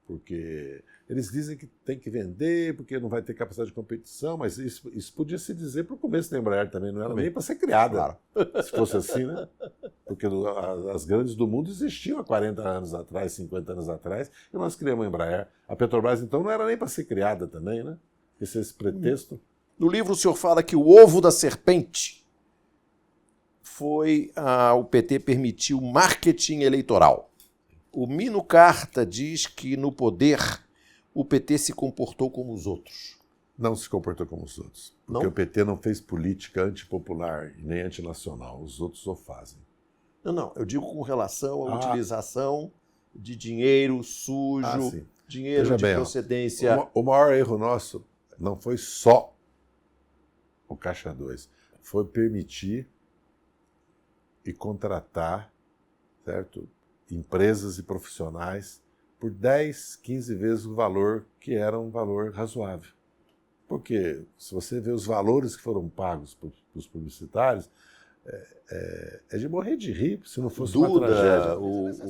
porque eles dizem que tem que vender, porque não vai ter capacidade de competição, mas isso podia se dizer para o começo da Embraer também, não era nem para ser criada, se fosse assim, né? Porque as grandes do mundo existiam há 40 anos atrás, 50 anos atrás, e nós criamos a Embraer. A Petrobras, então, não era nem para ser criada também, né? Esse pretexto. No livro o senhor fala que o ovo da serpente foi o PT permitiu marketing eleitoral. O Mino Carta diz que, no poder, o PT se comportou como os outros. Não se comportou como os outros. Porque não? O PT não fez política antipopular e nem antinacional. Os outros o fazem. Não. Eu digo com relação à utilização de dinheiro sujo, dinheiro de procedência... O maior erro nosso não foi só o Caixa 2. Foi permitir e contratar, certo? Empresas e profissionais por 10, 15 vezes o valor que era um valor razoável. Porque se você vê os valores que foram pagos para os publicitários, é de morrer de rir, se não fosse uma tragédia.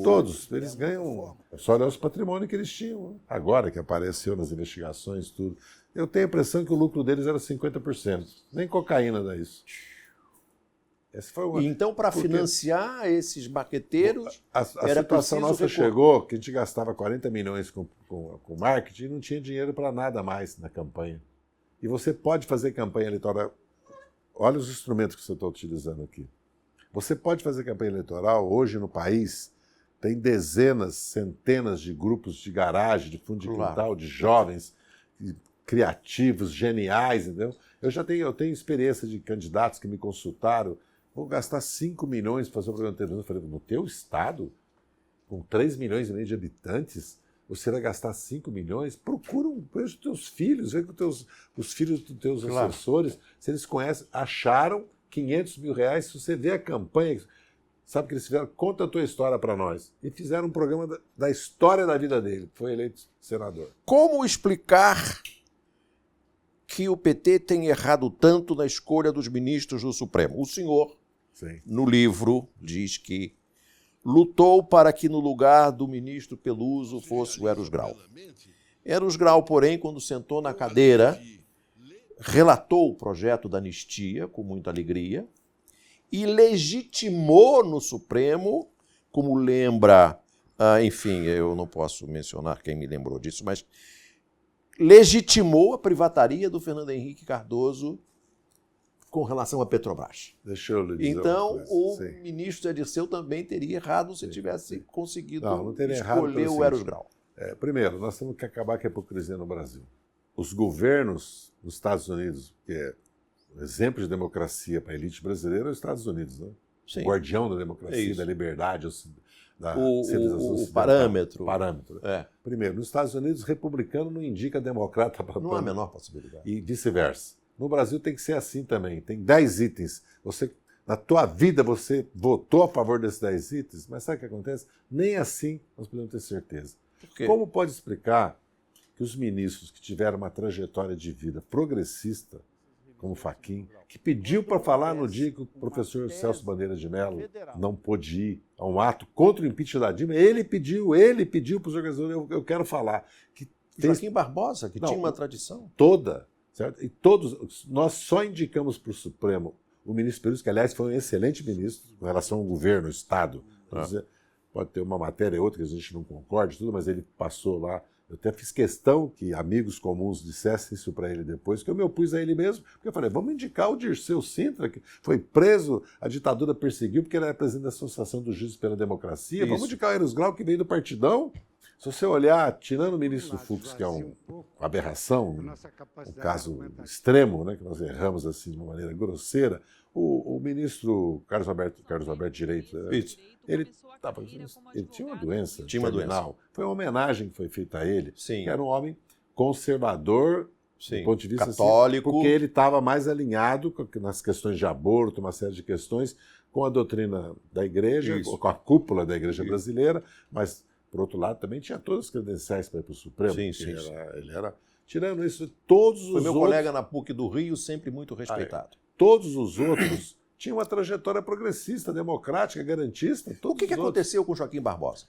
Todos, eles ganham... Só olhar os patrimônios que eles tinham. Agora que apareceu nas investigações, tudo. Eu tenho a impressão que o lucro deles era 50%. Nem cocaína dá isso. Então, para financiar esses baqueteiros, a situação nossa chegou que a gente gastava 40 milhões com marketing e não tinha dinheiro para nada mais na campanha. E você pode fazer campanha eleitoral. Olha os instrumentos que você está utilizando aqui. Você pode fazer campanha eleitoral hoje no país. Tem dezenas, centenas de grupos de garagem, de fundo de quintal, de jovens criativos, geniais, entendeu? Eu tenho experiência de candidatos que me consultaram. Vou gastar 5 milhões para fazer um programa de televisão. Eu falei, no teu estado, com 3 milhões e meio de habitantes, você vai gastar 5 milhões? Procura veja os teus filhos, veja os filhos dos teus assessores, se eles conhecem, acharam 500 mil reais, se você vê a campanha, sabe o que eles fizeram? Conta a tua história para nós. E fizeram um programa da história da vida dele, foi eleito senador. Como explicar que o PT tem errado tanto na escolha dos ministros do Supremo? O senhor... Sim. No livro, diz que lutou para que no lugar do ministro Peluso fosse o Eros Grau. Eros Grau, porém, quando sentou na cadeira, relatou o projeto da anistia com muita alegria e legitimou no Supremo, como lembra enfim, eu não posso mencionar quem me lembrou disso, mas legitimou a privataria do Fernando Henrique Cardoso com relação à Petrobras. Deixa eu lhe dizer. Então, o ministro Zé Dirceu também teria errado se tivesse conseguido escolher o Eros Grau. Primeiro, nós temos que acabar com a hipocrisia no Brasil. Os governos dos Estados Unidos, que é um exemplo de democracia para a elite brasileira, é os Estados Unidos, né? Sim. O guardião da democracia, da liberdade, da civilização ocidental. Parâmetro. Primeiro, nos Estados Unidos, republicano não indica democrata para não há a menor possibilidade. E vice-versa. No Brasil tem que ser assim também. Tem 10 itens. Na tua vida você votou a favor desses 10 itens, mas sabe o que acontece? Nem assim nós podemos ter certeza. Por quê? Como pode explicar que os ministros que tiveram uma trajetória de vida progressista, como Fachin, que pediu para falar no dia que o professor Celso Bandeira de Mello não pôde ir a um ato contra o impeachment da Dilma, ele pediu para os organizadores, eu quero falar. Joaquim Barbosa, que tinha uma tradição. Toda, certo? E todos, nós só indicamos para o Supremo o ministro Perus, que aliás foi um excelente ministro com relação ao governo, ao Estado. Pode ter uma matéria ou outra que a gente não concorde, tudo, mas ele passou lá. Eu até fiz questão que amigos comuns dissessem isso para ele depois, que eu me opus a ele mesmo, porque eu falei, vamos indicar o Dirceu Sintra, que foi preso, a ditadura perseguiu, porque ele era presidente da Associação dos Juízes pela Democracia. Isso. Vamos indicar o Eros Grau, que veio do Partidão. Se você olhar, tirando o ministro Fux, que é uma aberração, um caso extremo, né, que nós erramos assim de uma maneira grosseira, o ministro Carlos Alberto Direito, ele tinha uma doença terminal. Foi uma homenagem que foi feita a ele, que era um homem conservador, do ponto de vista católico, porque ele estava mais alinhado nas questões de aborto, uma série de questões, com a doutrina da igreja, com a cúpula da igreja brasileira, mas, por outro lado, também tinha todas as credenciais para ir para o Supremo. Ele era, tirando isso, todos os outros... Foi meu colega na PUC do Rio, sempre muito respeitado. Todos os outros tinham uma trajetória progressista, democrática, garantista. O que aconteceu com Joaquim Barbosa?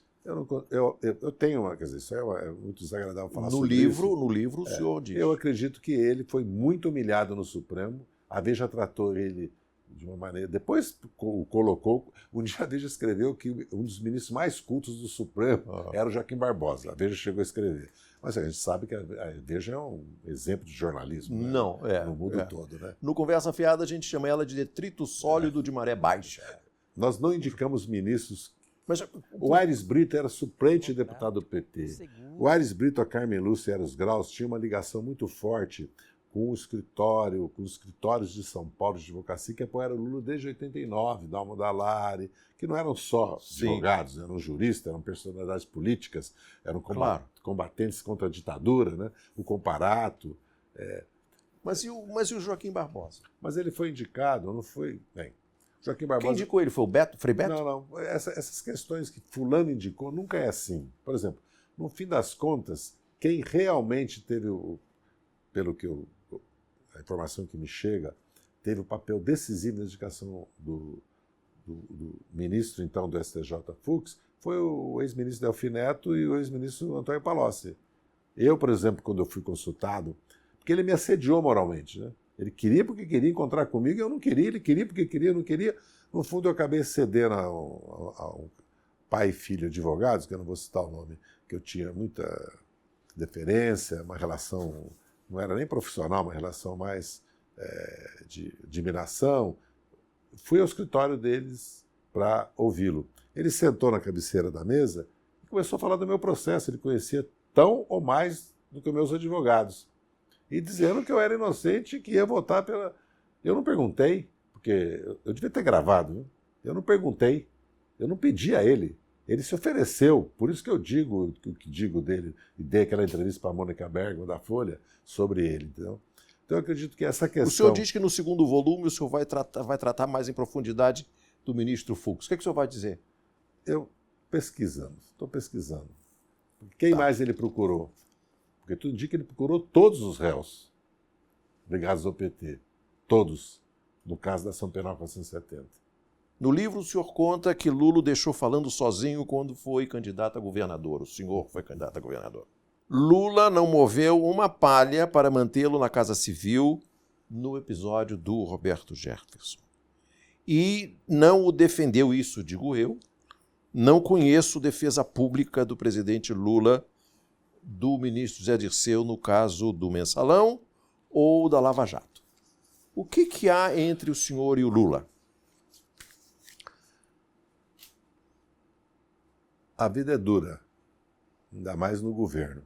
Eu tenho uma... Quer dizer, isso é muito desagradável falar sobre isso. No livro, o senhor diz. Eu acredito que ele foi muito humilhado no Supremo. A Veja tratou ele de uma maneira... Depois o colocou... Um dia a Veja escreveu que um dos ministros mais cultos do Supremo era o Joaquim Barbosa. A Veja chegou a escrever. Mas a gente sabe que a Veja é um exemplo de jornalismo, né? No mundo todo, né? No Conversa Fiada a gente chama ela de detrito sólido de maré baixa. Nós não indicamos ministros... Mas o Aires Brito era suplente deputado do PT. O Aires Brito, a Carmen Lúcia e Eros Graus tinha uma ligação muito forte com os escritórios de São Paulo de advocacia que apoiaram o Lula desde 89, Dalmo Dallari, que não eram só advogados, eram juristas, eram personalidades políticas, eram combatentes contra a ditadura, né? O Comparato. Mas e o Joaquim Barbosa? Mas ele foi indicado, não foi... Bem, Joaquim Barbosa... Quem indicou ele? Foi o Frei Beto? Não. Essas questões que fulano indicou nunca é assim. Por exemplo, no fim das contas, quem realmente teve a informação que me chega, teve o papel decisivo na indicação do ministro, então, do STJ Fux, foi o ex-ministro Delfim Neto e o ex-ministro Antônio Palocci. Eu, por exemplo, quando eu fui consultado, porque ele me assediou moralmente, né? Ele queria porque queria encontrar comigo, eu não queria, ele queria porque queria, eu não queria. No fundo, eu acabei cedendo a um pai e filho advogados, que eu não vou citar o nome, que eu tinha muita deferência, uma relação, não era nem profissional, uma relação mais de admiração. Fui ao escritório deles para ouvi-lo. Ele sentou na cabeceira da mesa e começou a falar do meu processo. Ele conhecia tão ou mais do que os meus advogados. E dizendo que eu era inocente e que ia votar pela... Eu não perguntei, porque eu devia ter gravado, né? Eu não perguntei, eu não pedi a ele. Ele se ofereceu, por isso que eu digo o que digo dele, e dei aquela entrevista para a Mônica Bergman, da Folha, sobre ele, entendeu? Então eu acredito que essa questão... O senhor diz que no segundo volume o senhor vai tratar mais em profundidade do ministro Fux. O que o senhor vai dizer? Estou pesquisando. Quem mais ele procurou? Porque tudo indica que ele procurou todos os réus ligados ao PT. Todos. No caso da ação penal 470. No livro o senhor conta que Lula deixou falando sozinho quando foi candidato a governador. O senhor foi candidato a governador. Lula não moveu uma palha para mantê-lo na Casa Civil no episódio do Roberto Jefferson. E não o defendeu, isso digo eu, Não conheço defesa pública do presidente Lula, do ministro Zé Dirceu, no caso do Mensalão ou da Lava Jato. O que há entre o senhor e o Lula? A vida é dura, ainda mais no governo.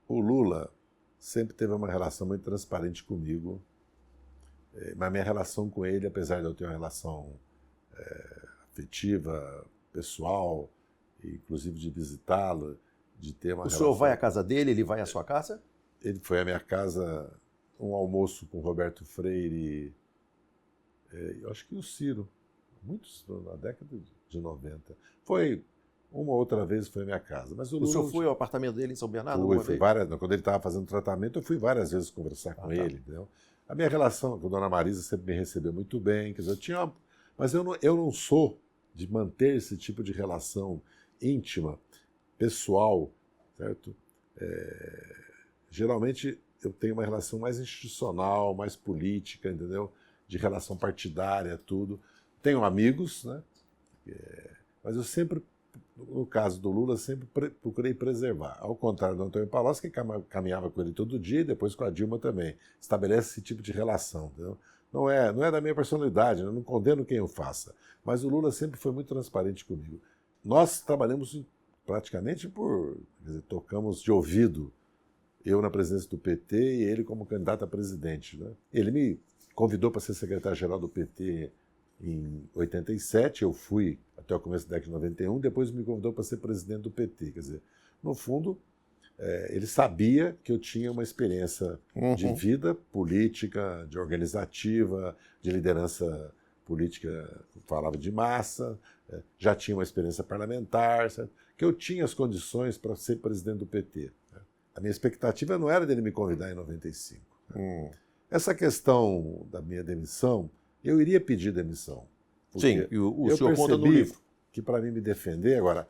O Lula sempre teve uma relação muito transparente comigo, mas minha relação com ele, apesar de eu ter uma relação afetiva, pessoal, inclusive de visitá-lo, de ter uma relação... O senhor vai à casa dele, ele vai à sua casa? Ele foi à minha casa, um almoço com Roberto Freire, eu acho que o Ciro, muitos na década de 90. Foi uma outra vez, foi à minha casa. Mas o senhor foi ao apartamento dele em São Bernardo? Fui várias, quando ele estava fazendo tratamento, eu fui várias vezes conversar com ele. Entendeu? A minha relação com a dona Marisa sempre me recebeu muito bem. Quer dizer, mas eu não sou de manter esse tipo de relação íntima, pessoal, certo? Geralmente eu tenho uma relação mais institucional, mais política, entendeu? De relação partidária, tudo. Tenho amigos, né? Mas eu sempre, no caso do Lula, sempre procurei preservar. Ao contrário do Antônio Palocci, que caminhava com ele todo dia, e depois com a Dilma também. Estabelece esse tipo de relação. Entendeu? Não é da minha personalidade, eu não condeno quem o faça. Mas o Lula sempre foi muito transparente comigo. Nós trabalhamos praticamente tocamos de ouvido, eu na presidência do PT e ele como candidato a presidente. Né? Ele me convidou para ser secretário-geral do PT em 87, eu fui até o começo da década de 91, depois me convidou para ser presidente do PT. Quer dizer, no fundo, ele sabia que eu tinha uma experiência de vida política, de organizativa, de liderança política, falava de massa, já tinha uma experiência parlamentar, certo? Que eu tinha as condições para ser presidente do PT. Né? A minha expectativa não era dele me convidar em 95. Né? Essa questão da minha demissão, eu iria pedir demissão. Sim, e o senhor conta no livro. Que para mim me defender, agora,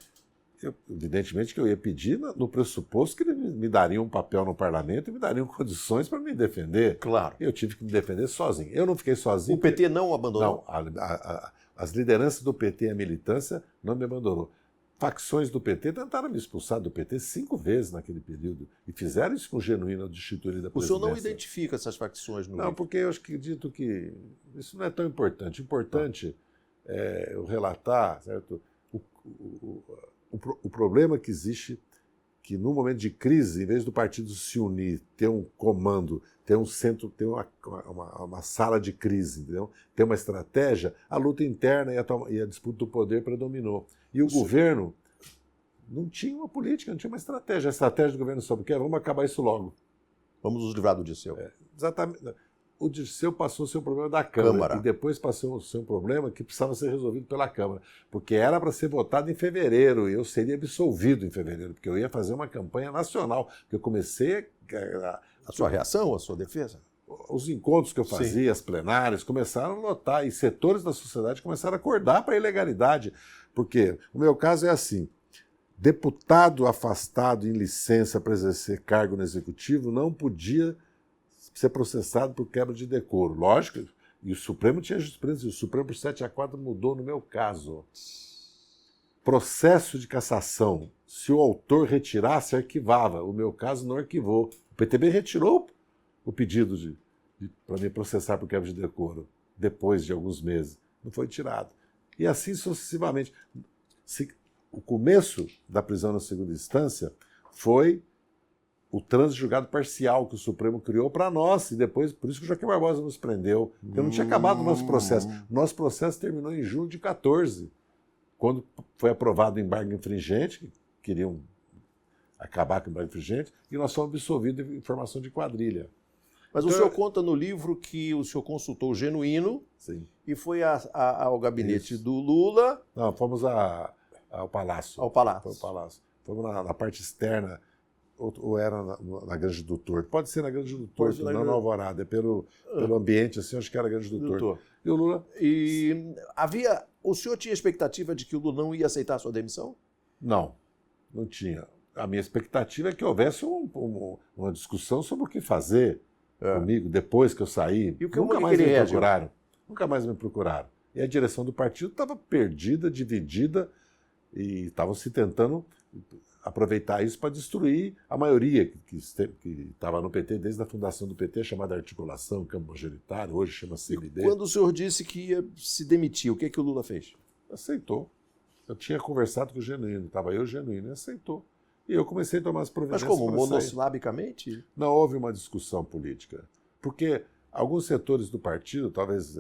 evidentemente que eu ia pedir no pressuposto que ele me daria um papel no parlamento e me dariam condições para me defender. Claro. Eu tive que me defender sozinho. Eu não fiquei sozinho. O PT não abandonou? Não, as lideranças do PT e a militância não me abandonou. Facções do PT tentaram me expulsar do PT 5 vezes naquele período e fizeram isso com genuína destituição da presidência. O senhor não identifica essas facções no livro? Não, porque eu acredito que isso não é tão importante. O importante é eu relatar, certo? O problema que existe, que no momento de crise, em vez do partido se unir, ter um comando, ter um centro, ter uma sala de crise, entendeu? Ter uma estratégia, a luta interna e a disputa do poder predominou. E o governo não tinha uma política, não tinha uma estratégia. A estratégia do governo sobre o que? Vamos acabar isso logo. Vamos nos livrar do Dirceu. Exatamente. O Dirceu passou o seu problema da Câmara. E depois passou o seu problema que precisava ser resolvido pela Câmara. Porque era para ser votado em fevereiro e eu seria absolvido em fevereiro, porque eu ia fazer uma campanha nacional. Porque eu comecei A sua reação, a sua defesa? Os encontros que eu fazia, as plenárias, começaram a notar, e setores da sociedade começaram a acordar para a ilegalidade. Porque o meu caso é assim: deputado afastado em licença para exercer cargo no executivo não podia ser processado por quebra de decoro. Lógico, e o Supremo tinha jurisprudência, o Supremo por 7-4 mudou no meu caso. Processo de cassação, se o autor retirasse, arquivava. O meu caso não arquivou. O PTB retirou o pedido para me processar por quebra de decoro, depois de alguns meses. Não foi tirado. E assim sucessivamente. O começo da prisão na segunda instância foi o trânsito julgado parcial que o Supremo criou para nós, e depois, por isso que o Joaquim Barbosa nos prendeu, porque não tinha acabado o nosso processo. O nosso processo terminou em julho de 14, quando foi aprovado o embargo infringente, que queriam acabar com o embargo infringente, e nós fomos absolvidos de informação de quadrilha. Mas então, o senhor conta no livro que o senhor consultou o Genuíno. Sim. E foi ao gabinete do Lula. Não, fomos ao Palácio. Ao Palácio. Foi ao Palácio. Fomos na parte externa, ou era na Grande do Torto. Pode ser na Grande do Torto, não na Alvorada. É pelo ambiente, assim, acho que era a Grande do Torto. E o Lula... O senhor tinha expectativa de que o Lula não ia aceitar a sua demissão? Não tinha. A minha expectativa é que houvesse uma discussão sobre o que fazer comigo depois que eu saí. E nunca mais me procuraram. Nunca mais me procuraram. E a direção do partido estava perdida, dividida, e estavam se tentando aproveitar isso para destruir a maioria que estava no PT desde a fundação do PT, chamada Articulação Campo Majoritário, hoje chama CND. E quando o senhor disse que ia se demitir, o que o Lula fez? Aceitou. Eu tinha conversado com o Genuíno, estava eu e o Genuíno, e aceitou. E eu comecei a tomar as providências. Mas como, monossilabicamente? Não houve uma discussão política. Porque alguns setores do partido, talvez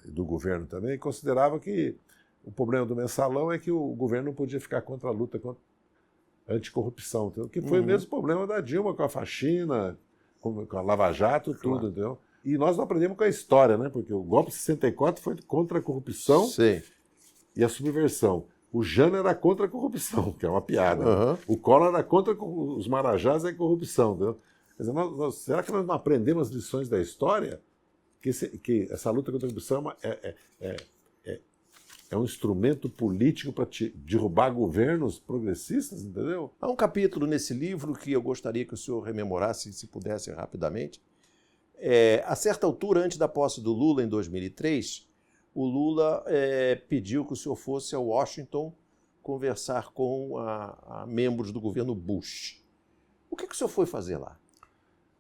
do governo também, consideravam que o problema do mensalão é que o governo não podia ficar contra a luta contra a anticorrupção, entendeu? Que foi o mesmo problema da Dilma com a faxina, com a Lava Jato, tudo, entendeu? E nós não aprendemos com a história, né? Porque o golpe de 64 foi contra a corrupção e a subversão. O Jânio era contra a corrupção, que é uma piada. Né? O Collor era contra os marajás e a corrupção. Entendeu? Quer dizer, será que nós não aprendemos as lições da história? Que essa luta contra a corrupção é um instrumento político para derrubar governos progressistas, entendeu? Há um capítulo nesse livro que eu gostaria que o senhor rememorasse, se pudesse, rapidamente. A certa altura, antes da posse do Lula, em 2003, o Lula pediu que o senhor fosse a Washington conversar com membros do governo Bush. O que o senhor foi fazer lá?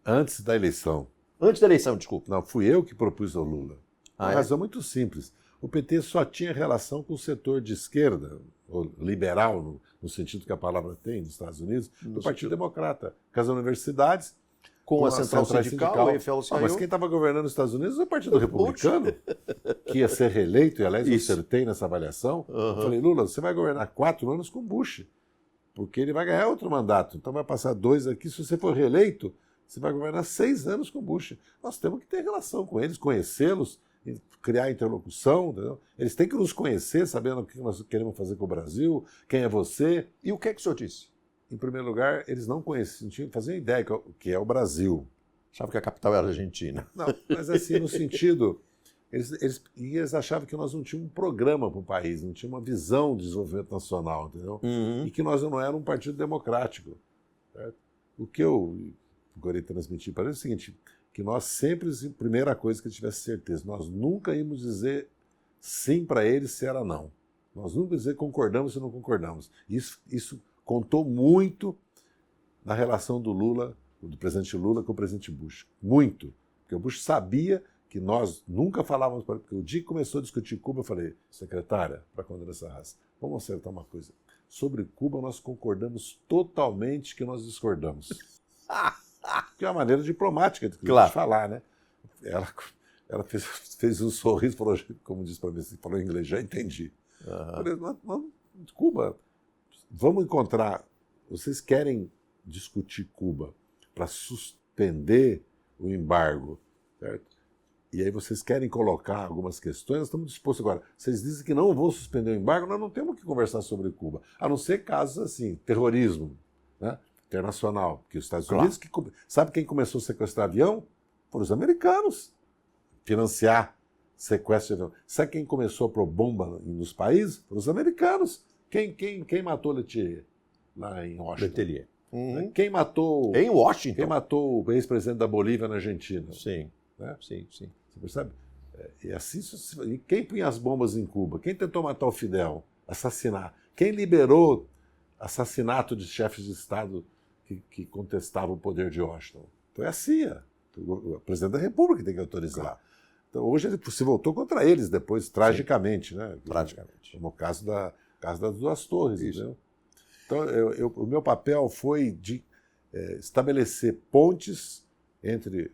Antes da eleição. Antes da eleição, desculpa. Não, fui eu que propus ao Lula. Uma razão muito simples. O PT só tinha relação com o setor de esquerda, ou liberal, no sentido que a palavra tem nos Estados Unidos, do Partido Democrata, com as universidades, com a central sindical, mas quem estava governando os Estados Unidos era o Partido Republicano, que ia ser reeleito, e aliás eu acertei nessa avaliação. Eu falei, Lula, você vai governar 4 anos com Bush, porque ele vai ganhar outro mandato, então vai passar 2 aqui, se você for reeleito, você vai governar 6 anos com Bush. Nós temos que ter relação com eles, conhecê-los, criar interlocução, entendeu? Eles têm que nos conhecer, sabendo o que nós queremos fazer com o Brasil, quem é você. E o que o senhor disse? Em primeiro lugar, eles não conheciam, não tinham faziam ideia que é o Brasil. Achava que a capital era a Argentina. Não, mas assim, no sentido... Eles achavam que nós não tínhamos um programa para o país, não tínhamos uma visão de desenvolvimento nacional, entendeu? E que nós não éramos um partido democrático. Certo? O que eu procurei transmitir para eles é o seguinte, que nós sempre, a primeira coisa que eu tivesse certeza, nós nunca íamos dizer sim para eles se era não. Nós nunca íamos dizer concordamos se não concordamos. Isso contou muito na relação do Lula, do presidente Lula com o presidente Bush. Muito. Porque o Bush sabia que nós nunca falávamos, porque o dia que começou a discutir Cuba, eu falei, secretária, para condenar essa raça, vamos acertar uma coisa. Sobre Cuba, nós concordamos totalmente que nós discordamos. Que é uma maneira diplomática de falar, né? Ela fez um sorriso, falou, como disse para mim, falou em inglês, já entendi. Falei, Cuba, vamos encontrar, vocês querem discutir Cuba para suspender o embargo, certo? E aí vocês querem colocar algumas questões, nós estamos dispostos agora. Vocês dizem que não vão suspender o embargo, nós não temos que conversar sobre Cuba, a não ser casos assim, terrorismo, né? Internacional, porque os Estados Unidos, sabe quem começou a sequestrar avião? Foram os americanos, financiar sequestro de avião. Sabe quem começou a pôr bomba nos países? Foram os americanos. Quem matou Letelier lá em Washington? Letelier. Quem matou... Em Washington? Quem matou o ex-presidente da Bolívia na Argentina? Sim. Né? Sim. Você percebe? E assim, e quem punha as bombas em Cuba? Quem tentou matar o Fidel? Assassinar? Quem liberou assassinato de chefes de Estado que contestavam o poder de Washington? Então é a CIA. O presidente da República tem que autorizar. Claro. Então hoje ele se voltou contra eles depois, tragicamente. Né? Tragicamente. No caso das 2 torres. Entendeu? Então o meu papel foi de estabelecer pontes entre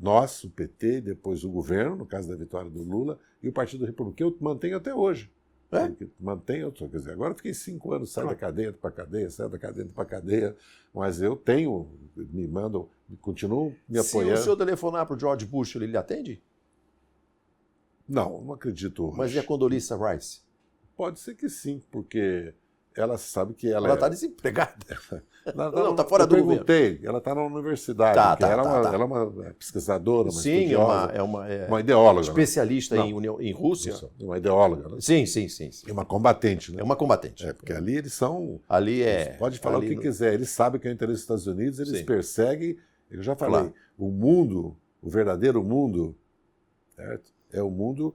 nós, o PT, depois o governo, no caso da vitória do Lula, e o Partido Republicano, que eu mantenho até hoje. Mantenho, quer dizer, agora eu fiquei 5 anos, saio da cadeia para cadeia, saio da cadeia para cadeia, mas eu tenho, me mandam, continuo me apoiando. Se o senhor telefonar para o George Bush, ele lhe atende? Não acredito hoje. Mas e a Condoleezza Rice? Pode ser que sim, porque ela sabe que ela está desempregada. Não, está fora do governo. Eu perguntei, ela está na universidade, ela é uma pesquisadora, uma estudiosa, uma ideóloga. Especialista em Rússia. Uma ideóloga. Né? Sim. É uma combatente. Né? É uma combatente. Porque ali eles são... Pode falar o que quiser, eles sabem que é o interesse dos Estados Unidos, eles perseguem. Eu já falei, o mundo, o verdadeiro mundo, certo? É o mundo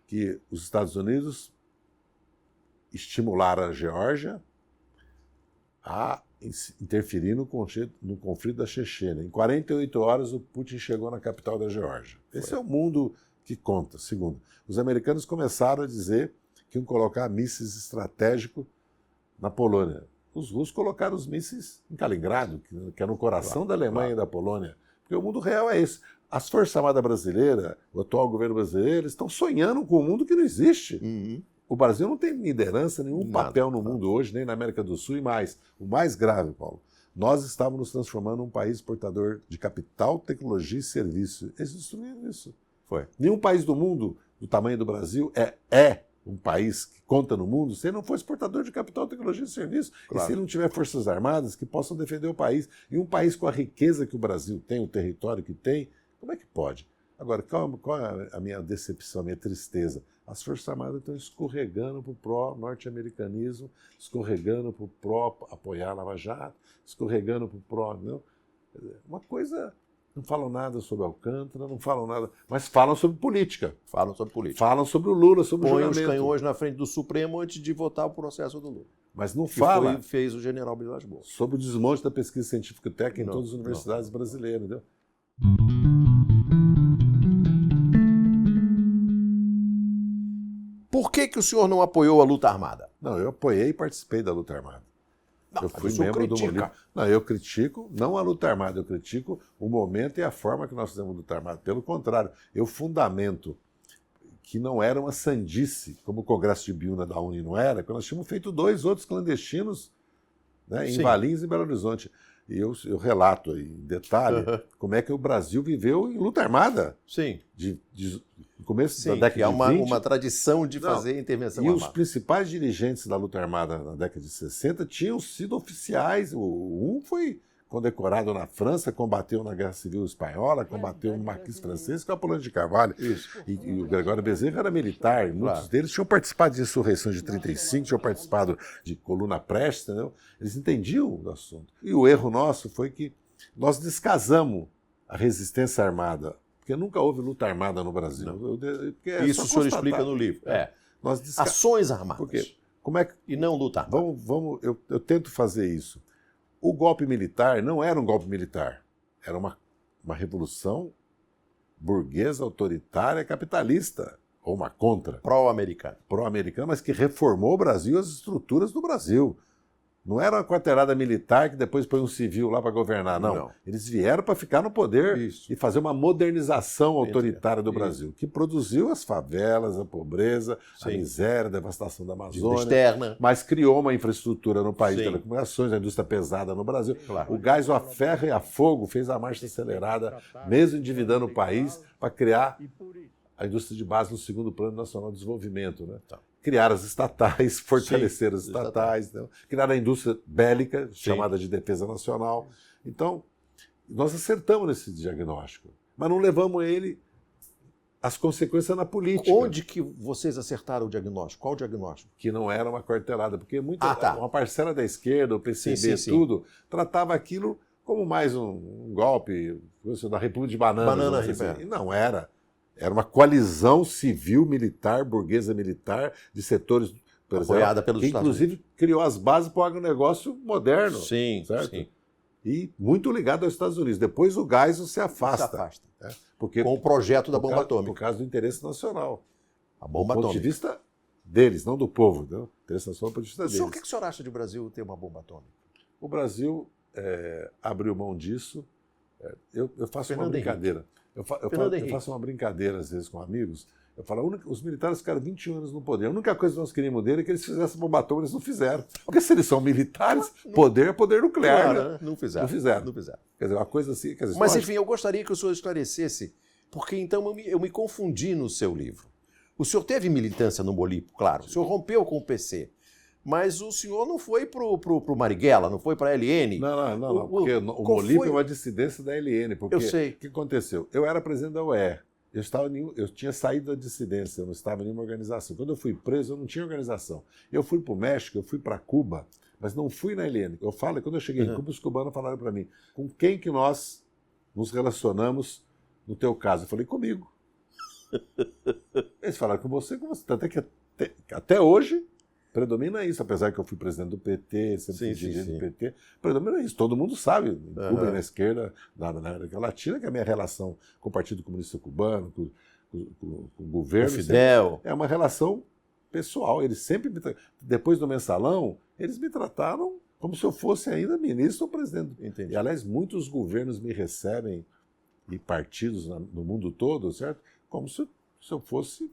que os Estados Unidos estimularam a Geórgia a interferir no conflito da Chechênia. Em 48 horas, o Putin chegou na capital da Geórgia. Esse é o mundo que conta. Segundo, os americanos começaram a dizer que iam colocar mísseis estratégicos na Polônia. Os russos colocaram os mísseis em Kaliningrado, que é no coração da Alemanha e da Polônia. Porque o mundo real é esse. As Forças Armadas brasileiras, o atual governo brasileiro, estão sonhando com um mundo que não existe. Uhum. O Brasil não tem liderança, nenhum papel no mundo hoje, nem na América do Sul e mais. O mais grave, Paulo, nós estávamos nos transformando num país portador de capital, tecnologia e serviço. Eles destruíram isso. Foi. Nenhum país do mundo, do tamanho do Brasil, é um país que conta no mundo se ele não for exportador de capital, tecnologia e serviço. Claro. E se ele não tiver forças armadas que possam defender o país. E um país com a riqueza que o Brasil tem, o território que tem, como é que pode? Agora, qual é a minha decepção, a minha tristeza? As Forças Armadas estão escorregando para o pró-norte-americanismo, escorregando para o pró-apoiar a Lava Jato, escorregando para o pró... Não? Uma coisa... Não falam nada sobre Alcântara, não falam nada, mas falam sobre política. Falam sobre política. Falam sobre o Lula, sobre o julgamento. Põe os canhões na frente do Supremo antes de votar o processo do Lula. Mas não fala. Que fez o general Vilas Boas. Sobre o desmonte da pesquisa científica e técnica em todas as universidades brasileiras, entendeu? Por que o senhor não apoiou a luta armada? Não, eu apoiei e participei da luta armada. Não, eu fui membro do Molip. Não, eu critico, não a luta armada, eu critico o momento e a forma que nós fizemos a luta armada. Pelo contrário, eu fundamento que não era uma sandice, como o Congresso de Biúna da Uni não era, quando nós tínhamos feito 2 outros clandestinos, né, em Valinhos e Belo Horizonte. E eu relato aí, em detalhe, como é que o Brasil viveu em luta armada. Sim. No começo da década de 20. Uma tradição de fazer intervenção armada. E os principais dirigentes da luta armada na década de 60 tinham sido oficiais. Um foi condecorado na França, combateu na Guerra Civil Espanhola, combateu no Marquês Francês, que é o Apolônio de Carvalho. E o Gregório Bezerra era militar. E muitos deles tinham participado de insurreição de 35, tinham participado de Coluna Prestes, entendeu? Eles entendiam o assunto. E o erro nosso foi que nós descasamos a resistência armada, porque nunca houve luta armada no Brasil. Isso o senhor explica no livro. Ações armadas. Porque, como é que... E não luta armada. Eu tento fazer isso. O golpe militar não era um golpe militar, era uma revolução burguesa, autoritária, capitalista, ou uma contra. Pró-americana. Pró-americana, mas que reformou o Brasil, as estruturas do Brasil. Não era uma quarteirada militar que depois põe um civil lá para governar, não. Eles vieram para ficar no poder e fazer uma modernização autoritária do Brasil, que produziu as favelas, a pobreza, a miséria, a devastação da Amazônia, externa. Mas criou uma infraestrutura no país, telecomunicações, a indústria pesada no Brasil. Claro. O gás, a ferro e a fogo fez a marcha acelerada, mesmo endividando o país, para criar a indústria de base no segundo Plano Nacional de Desenvolvimento, né? Criar as estatais, fortalecer as estatais, né? Criar a indústria bélica, chamada de defesa nacional. Então, nós acertamos nesse diagnóstico, mas não levamos as consequências na política. Onde que vocês acertaram o diagnóstico? Qual o diagnóstico? Que não era uma quarteirada, porque uma parcela da esquerda, o PCB, tudo, tratava aquilo como mais um golpe da República de Bananas. Assim. Não era. Era uma coalizão civil-militar, burguesa-militar, de setores, por apoiada exemplo, pelos que inclusive criou as bases para o agronegócio moderno. Certo? E muito ligado aos Estados Unidos. Depois o Geisel se afasta. Porque, com o projeto da bomba atômica. Por causa do interesse nacional. A bomba atômica. Do ponto de vista deles, não do povo. Né? O interesse nacional do ponto de vista deles. O que o senhor acha de o Brasil ter uma bomba atômica? O Brasil abriu mão disso. Eu faço uma brincadeira. Eu faço uma brincadeira, às vezes, com amigos. Eu falo, os militares ficaram 21 anos no poder. A única coisa que nós queríamos dele é que eles fizessem bomba atômica, eles não fizeram. Porque se eles são militares, poder é poder nuclear. Claro, né? Não fizeram. Quer dizer, uma coisa assim... Quer dizer, mas, enfim, eu gostaria que o senhor esclarecesse, porque então eu me confundi no seu livro. O senhor teve militância no Molip, claro. O senhor rompeu com o PC. Mas o senhor não foi pro Marighella, não foi para a LN? Não, porque o Molip é uma dissidência da LN. Porque eu sei. O que aconteceu? Eu era presidente da UE. Eu tinha saído da dissidência, eu não estava em nenhuma organização. Quando eu fui preso, eu não tinha organização. Eu fui para o México, eu fui para Cuba, mas não fui na LN. Eu falo, quando eu cheguei em Cuba, os cubanos falaram para mim, com quem que nós nos relacionamos no teu caso? Eu falei, comigo. Eles falaram com você, tanto é que até hoje predomina isso, apesar que eu fui presidente do PT, sempre fui dirigente do PT, predomina isso, todo mundo sabe, em Cuba e na esquerda, na América Latina, que a minha relação com o Partido Comunista Cubano, com o governo, o Fidel, é uma relação pessoal. Eles sempre, depois do mensalão, eles me trataram como se eu fosse ainda ministro ou presidente. Entendi. E, aliás, muitos governos me recebem, e partidos no mundo todo, certo? Como se eu fosse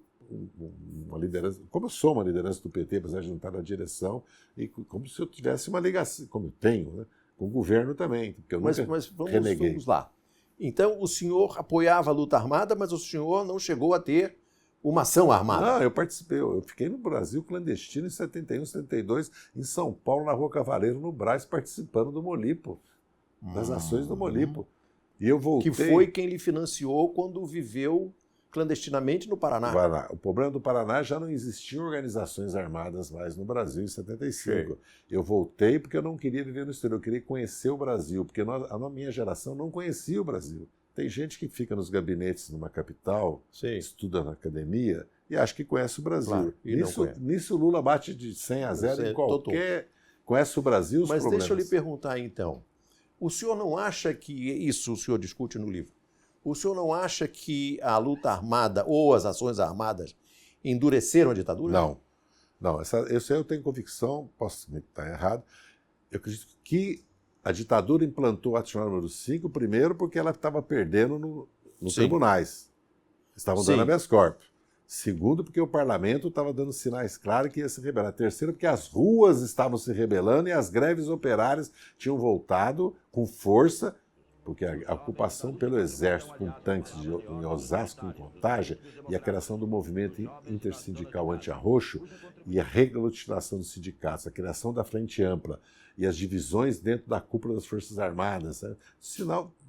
uma liderança, como eu sou uma liderança do PT, apesar de não estar na direção, e como se eu tivesse uma ligação, como eu tenho, né, com o governo também, porque eu nunca reneguei. Vamos lá. Então, o senhor apoiava a luta armada, mas o senhor não chegou a ter uma ação armada. Não, eu participei. Eu fiquei no Brasil clandestino em 71, 72, em São Paulo, na Rua Cavaleiro, no Brás, participando do Molipo, das ações do Molipo. E eu voltei... Que foi quem lhe financiou quando viveu clandestinamente no Paraná. O problema do Paraná, já não existiam organizações armadas mais no Brasil em 75. Eu voltei porque eu não queria viver no exterior, eu queria conhecer o Brasil, porque a minha geração não conhecia o Brasil. Tem gente que fica nos gabinetes numa capital, estuda na academia e acha que conhece o Brasil. Claro, nisso o Lula bate de 100-0 em qualquer... Conhece o Brasil, os problemas. Mas deixa eu lhe perguntar então, o senhor não acha que isso o senhor discute no livro? O senhor não acha que a luta armada ou as ações armadas endureceram a ditadura? Não. Isso aí eu tenho convicção, posso estar errado. Eu acredito que a ditadura implantou o Ato número 5, primeiro porque ela estava perdendo nos tribunais. Estavam dando habeas corpus. Segundo, porque o parlamento estava dando sinais claros que ia se rebelar. Terceiro, porque as ruas estavam se rebelando e as greves operárias tinham voltado com força, porque a ocupação pelo exército com tanques em Osasco, em Contagem, e a criação do movimento intersindical anti-arroxo e a reglutinação dos sindicatos, a criação da Frente Ampla e as divisões dentro da cúpula das Forças Armadas, né?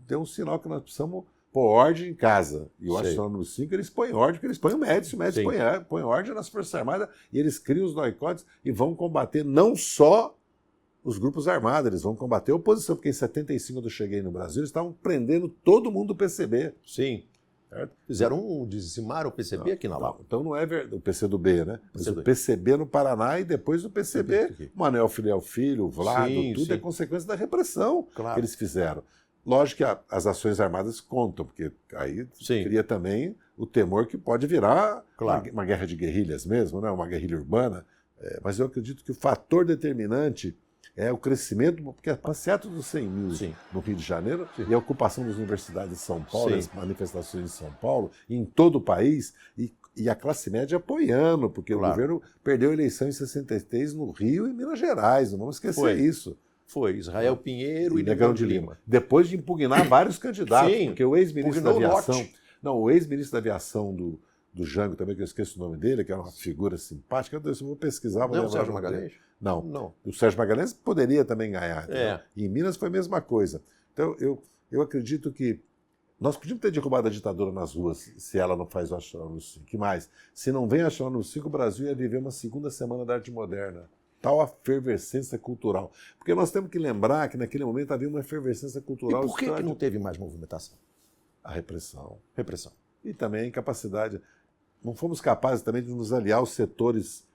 Deu um sinal que nós precisamos pôr ordem em casa. E o Arsenal número 5, eles põem ordem, porque eles põem o médico põem ordem nas Forças Armadas, e eles criam os noicotes e vão combater não só os grupos armados, eles vão combater a oposição, porque em 75, quando eu cheguei no Brasil, eles estavam prendendo todo mundo do PCB. Sim. Certo? Dizimaram o PCB aqui na Lapa. Então não é o PCdoB, né? Mas o PCB no Paraná e depois o PCB, o Manuel Filial Filho, o Vlado, tudo é consequência da repressão que eles fizeram. Lógico que as ações armadas contam, porque aí cria também o temor que pode virar uma guerra de guerrilhas mesmo, né? Uma guerrilha urbana. Mas eu acredito que o fator determinante é o crescimento, porque a passeata dos 100 mil no Rio de Janeiro e a ocupação das universidades de São Paulo, as manifestações de São Paulo, e em todo o país, e a classe média apoiando, porque o governo perdeu a eleição em 63 no Rio e Minas Gerais, não vamos esquecer isso. Foi Israel Pinheiro e Negrão de Lima. Depois de impugnar vários candidatos, porque o ex-ministro da Aviação... o ex-ministro da Aviação do Jango, também, que eu esqueço o nome dele, que era uma figura simpática, eu vou pesquisar. Não, o Sérgio Magalhães? Não. O Sérgio Magalhães poderia também ganhar. E em Minas foi a mesma coisa. Então, eu acredito que nós podíamos ter derrubado a ditadura nas ruas se ela não faz o Ato número 5. Que mais? Se não vem o Ato número 5, o Brasil ia viver uma segunda semana da arte moderna. Tal efervescência cultural. Porque nós temos que lembrar que naquele momento havia uma efervescência cultural. E por que não teve mais movimentação? A repressão. Repressão. E também a incapacidade. Não fomos capazes também de nos aliar aos setores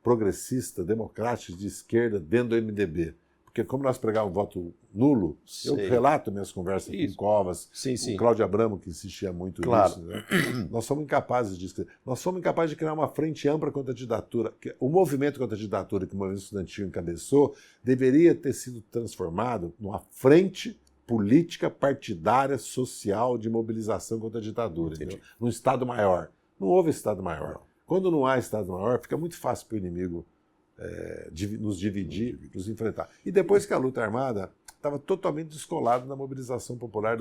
progressistas, democráticos, de esquerda, dentro do MDB. Porque como nós pregávamos voto nulo, eu relato minhas conversas com Covas, com Cláudio Abramo, que insistia muito nisso. Né? Nós somos incapazes disso. Nós somos incapazes de criar uma frente ampla contra a ditadura. O movimento contra a ditadura que o movimento estudantil encabeçou deveria ter sido transformado numa frente política partidária, social, de mobilização contra a ditadura. Num Estado maior. Não houve Estado maior. Quando não há Estado maior, fica muito fácil para o inimigo nos dividir, nos enfrentar. E depois que a luta armada estava totalmente descolada da mobilização popular.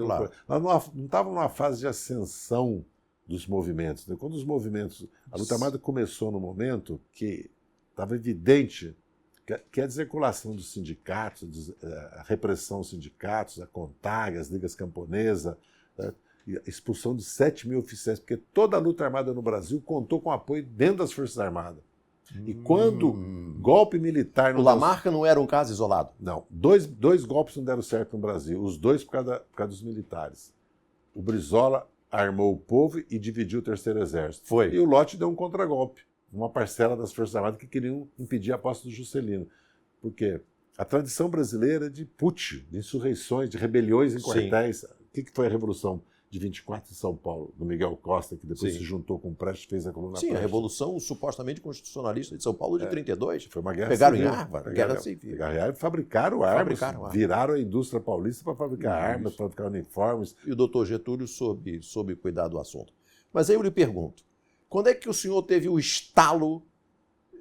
Nós não estávamos numa fase de ascensão dos movimentos. Né? Quando os movimentos... A luta armada começou no momento que estava evidente que a desarticulação dos sindicatos, a repressão aos sindicatos, a CONTAG, as ligas camponesas, né? A expulsão de 7 mil oficiais, porque toda a luta armada no Brasil contou com apoio dentro das Forças Armadas. E quando golpe militar... O Lamarca não era um caso isolado? Não. Dois golpes não deram certo no Brasil. Os dois por causa dos militares. O Brizola armou o povo e dividiu o Terceiro Exército. Foi. E o Lott deu um contragolpe. Uma parcela das Forças Armadas que queriam impedir a posse do Juscelino. Por quê? A tradição brasileira é de putsch, de insurreições, de rebeliões em quartéis. O que foi a Revolução de 24 em São Paulo, do Miguel Costa, que depois se juntou com o Prestes e fez a Coluna Prestes. A Revolução supostamente constitucionalista de São Paulo de 32. Foi uma guerra Pegaram civil. em arma, guerra civil. Pegaram e fabricaram armas, viraram a indústria paulista para fabricar armas, para fabricar uniformes. E o doutor Getúlio soube cuidar do assunto. Mas aí eu lhe pergunto, quando é que o senhor teve o estalo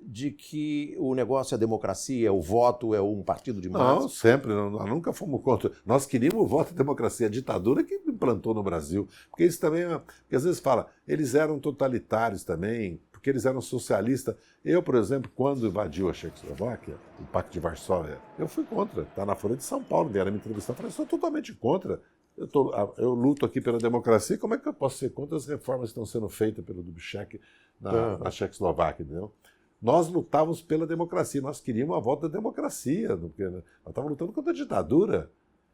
de que o negócio é a democracia, o voto é um partido de massa? Não, sempre. Nós nunca fomos contra. Nós queríamos o voto e democracia. A ditadura que implantou no Brasil. Porque isso também é... Porque às vezes fala, eles eram totalitários também, porque eles eram socialistas. Eu, por exemplo, quando invadiu a Tchecoslováquia, o Pacto de Varsóvia, eu fui contra. Está na Folha de São Paulo, vieram me entrevistar. Eu falei, sou totalmente contra. Eu luto aqui pela democracia, como é que eu posso ser contra as reformas que estão sendo feitas pelo Dubček na Tchecoslováquia, entendeu? Nós lutávamos pela democracia, nós queríamos a volta da democracia, porque nós estávamos lutando contra a ditadura.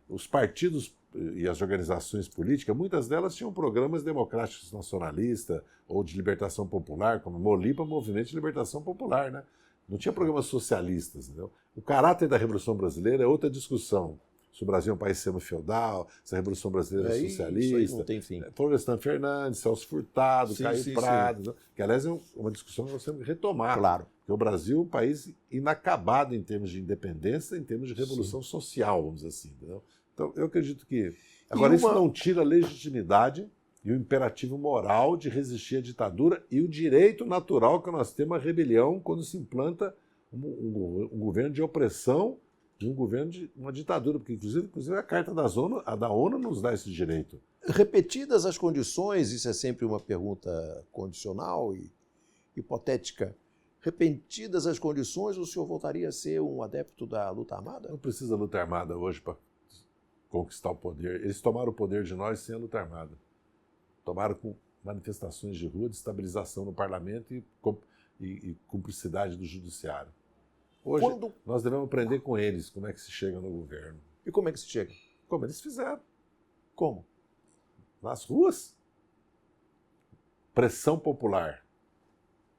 Os partidos e as organizações políticas, muitas delas tinham programas democráticos nacionalistas ou de libertação popular, como Molipa, Movimento de Libertação Popular, né? Não tinha programas socialistas, entendeu? O caráter da Revolução Brasileira é outra discussão. Se o Brasil é um país semi-feudal, se a Revolução Brasileira é socialista. Isso aí não tem fim. Florestan Fernandes, Celso Furtado, Caio Prado. Né? Que, aliás, é uma discussão que nós temos que retomar. Claro. Porque o Brasil é um país inacabado em termos de independência, em termos de revolução social, vamos dizer assim. Entendeu? Então, eu acredito que... Agora, isso não tira a legitimidade e o imperativo moral de resistir à ditadura e o direito natural que nós temos à rebelião quando se implanta um governo de opressão de um governo de uma ditadura, porque inclusive a Carta da ONU nos dá esse direito. Repetidas as condições, isso é sempre uma pergunta condicional e hipotética, repetidas as condições, o senhor voltaria a ser um adepto da luta armada? Não precisa luta armada hoje para conquistar o poder. Eles tomaram o poder de nós sem a luta armada. Tomaram com manifestações de rua, de estabilização no parlamento e cumplicidade do judiciário. Hoje, nós devemos aprender com eles como é que se chega no governo. E como é que se chega? Como eles fizeram. Como? Nas ruas. Pressão popular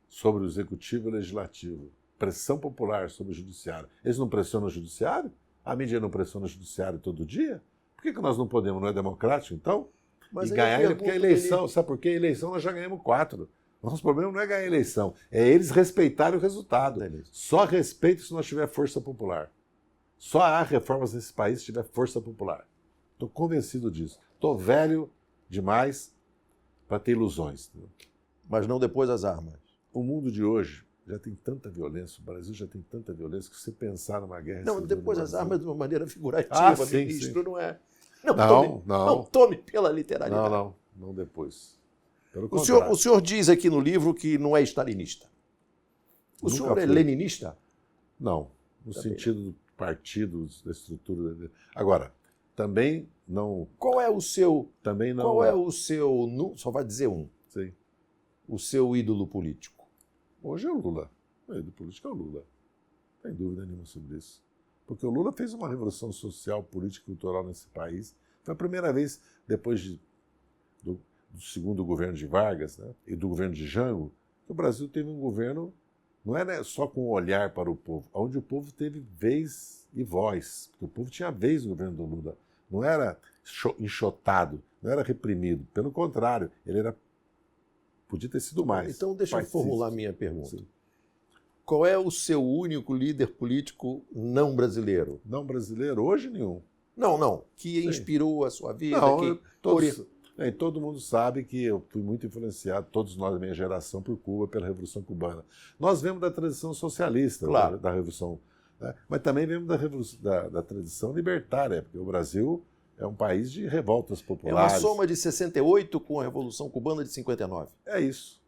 sobre o executivo e o legislativo. Pressão popular sobre o judiciário. Eles não pressionam o judiciário? A mídia não pressiona o judiciário todo dia? Por que nós não podemos? Não é democrático, então? Mas e ganhar ele, porque a eleição, sabe por quê? A eleição nós já ganhamos 4. Nosso problema não é ganhar a eleição, é eles respeitarem o resultado. Só respeito se nós tiver força popular. Só há reformas nesse país se tiver força popular. Estou convencido disso. Estou velho demais para ter ilusões. Mas não depois das armas. O mundo de hoje já tem tanta violência, o Brasil já tem tanta violência que se pensar numa guerra... Não, depois das armas de uma maneira figurativa, sim, ministro, sim. não é... Não tome pela literalidade. Não depois. O senhor diz aqui no livro que não é stalinista. O senhor é leninista? Não, no sentido do partido, da estrutura. Agora, também não... Qual é o seu... Também não... Qual é o seu... Só vai dizer um. Sim. O seu ídolo político? Hoje é o Lula. O ídolo político é o Lula. Não tem dúvida nenhuma sobre isso. Porque o Lula fez uma revolução social, política e cultural nesse país. Foi a primeira vez, depois do segundo governo de Vargas, né, e do governo de Jango, que o Brasil teve um governo, não era só com o olhar para o povo, onde o povo teve vez e voz. Porque o povo tinha vez no governo do Lula. Não era enxotado, não era reprimido. Pelo contrário, ele era... Podia ter sido mais. Então deixa eu formular minha pergunta. Sim. Qual é o seu único líder político não brasileiro? Não brasileiro? Hoje nenhum. Não. Que inspirou a sua vida? Não, todo mundo sabe que eu fui muito influenciado, todos nós da minha geração, por Cuba, pela Revolução Cubana. Nós vemos da tradição socialista, claro, da Revolução, né? Mas também vemos da tradição libertária, porque o Brasil é um país de revoltas populares. É uma soma de 68 com a Revolução Cubana de 59. É isso.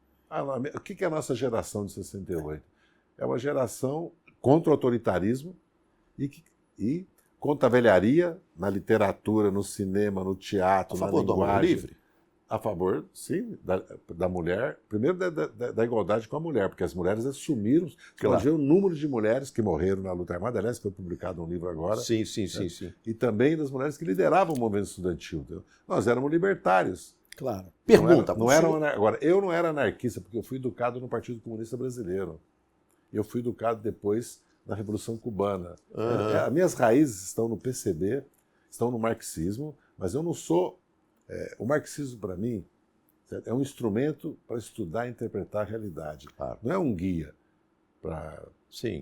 O que é a nossa geração de 68? É uma geração contra o autoritarismo e contra a velharia na literatura, no cinema, no teatro, na linguagem. A favor do amor livre? A favor, sim, da mulher. Primeiro da igualdade com a mulher, porque as mulheres assumiram, porque elas viram o número de mulheres que morreram na luta armada, aliás, foi publicado um livro agora. Sim. E também das mulheres que lideravam o movimento estudantil. Entendeu? Nós éramos libertários. Claro. Pergunta. Agora, eu não era anarquista, porque eu fui educado no Partido Comunista Brasileiro. Eu fui educado depois na Revolução Cubana. As minhas raízes estão no PCB, estão no marxismo, mas eu não sou... o marxismo, para mim, é um instrumento para estudar e interpretar a realidade. Claro. Não é um guia para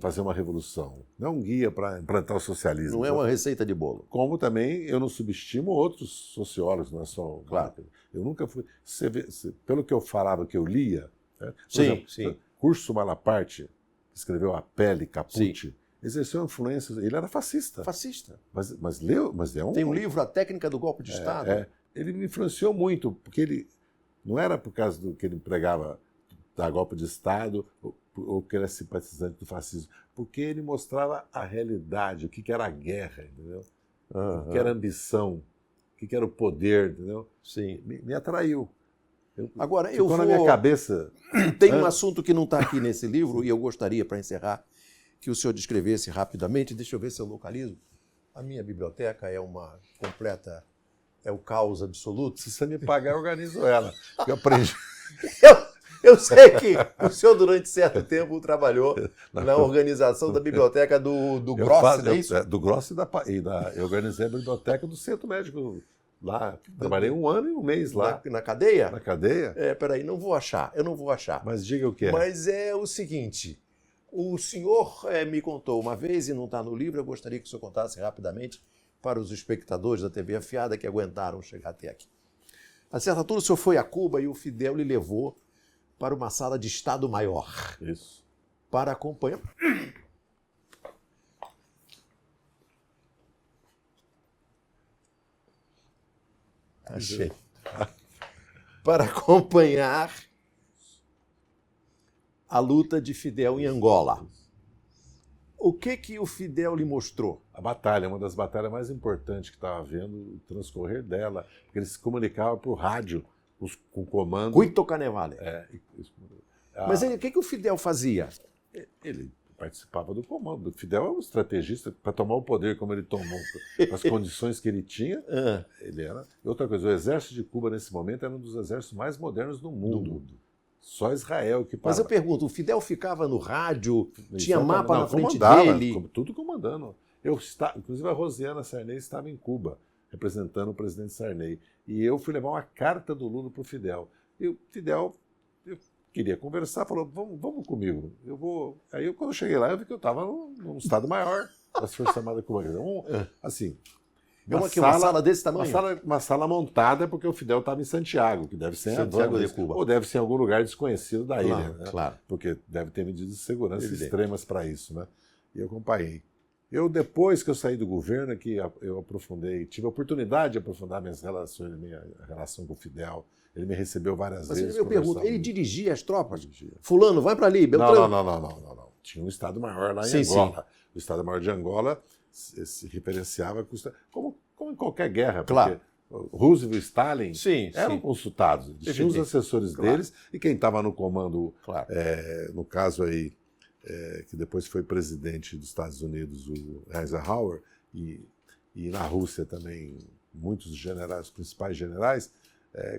fazer uma revolução. Não é um guia para implantar o socialismo. Não é uma receita de bolo. Como também eu não subestimo outros sociólogos, não é só... Claro. Eu nunca fui... pelo que eu falava, que eu lia... Sim. Curso Malaparte, que escreveu A Pele, Caput, exerceu influência... Ele era fascista. Fascista. Mas leu... Mas é um... Tem um livro, A Técnica do Golpe de Estado. Ele me influenciou muito, porque ele... Não era por causa do que ele pregava dar golpe de Estado ou que era simpatizante do fascismo, porque ele mostrava a realidade, o que era a guerra, entendeu? O que era a ambição, o que era o poder, entendeu? Sim. Me atraiu. Agora, ficou na minha cabeça. Tem um assunto que não está aqui nesse livro e eu gostaria, para encerrar, que o senhor descrevesse rapidamente. Deixa eu ver se eu localizo. A minha biblioteca é uma completa... É o caos absoluto. Se você me pagar, eu organizo ela. Eu aprendi... Eu sei que o senhor, durante certo tempo, trabalhou na organização da biblioteca do Grossi, não é isso? Do Grossi eu organizei a biblioteca do Centro Médico lá. Trabalhei 1 ano e 1 mês lá. Na cadeia? Na cadeia? Peraí, eu não vou achar. Mas diga o que é. Mas é o seguinte, o senhor me contou uma vez, e não está no livro, eu gostaria que o senhor contasse rapidamente para os espectadores da TV Afiada que aguentaram chegar até aqui. A certa altura, o senhor foi a Cuba e o Fidel lhe levou para uma sala de Estado-Maior. Isso. Para acompanhar... Achei. Para acompanhar a luta de Fidel em Angola. O que o Fidel lhe mostrou? A batalha, uma das batalhas mais importantes que estava havendo, o transcorrer dela, porque ele se comunicava por rádio, com o comando... Cuito Canevale. Mas o que o Fidel fazia? Ele participava do comando. O Fidel é um estrategista para tomar o poder como ele tomou, as condições que ele tinha. Ele era... Outra coisa, o exército de Cuba, nesse momento, era um dos exércitos mais modernos do mundo. Só Israel que... Mas eu pergunto, o Fidel ficava no rádio, tinha Exatamente. mapa na frente dele? Tudo comandando. Inclusive a Rosiana Sarney estava em Cuba, representando o presidente Sarney. E eu fui levar uma carta do Lula para o Fidel. E o Fidel, eu queria conversar, falou, vamos comigo. Aí quando eu cheguei lá, eu vi que eu estava num estado maior das Forças Armadas cubanas. Assim... Uma sala desse tamanho? Uma sala montada porque o Fidel estava em Santiago, que deve ser em Santiago de Cuba. Ou deve ser em algum lugar desconhecido da ilha. Né? Claro. Porque deve ter medidas de segurança extremas para isso. Né? E eu acompanhei. Depois que eu saí do governo, que eu tive a oportunidade de aprofundar minha relação com o Fidel. Ele me recebeu várias vezes. Mas eu pergunto, ele dirigia as tropas? Dirigia. Fulano, vai para ali, Beltrano? Não. Tinha um Estado-Maior lá em Angola. Sim. O Estado-Maior de Angola se referenciava como em qualquer guerra, claro. Porque Roosevelt e Stalin eram consultados, eles tinham os assessores deles, e quem estava no comando, no caso aí, que depois foi presidente dos Estados Unidos, o Eisenhower, e na Rússia também, muitos generais, os principais generais,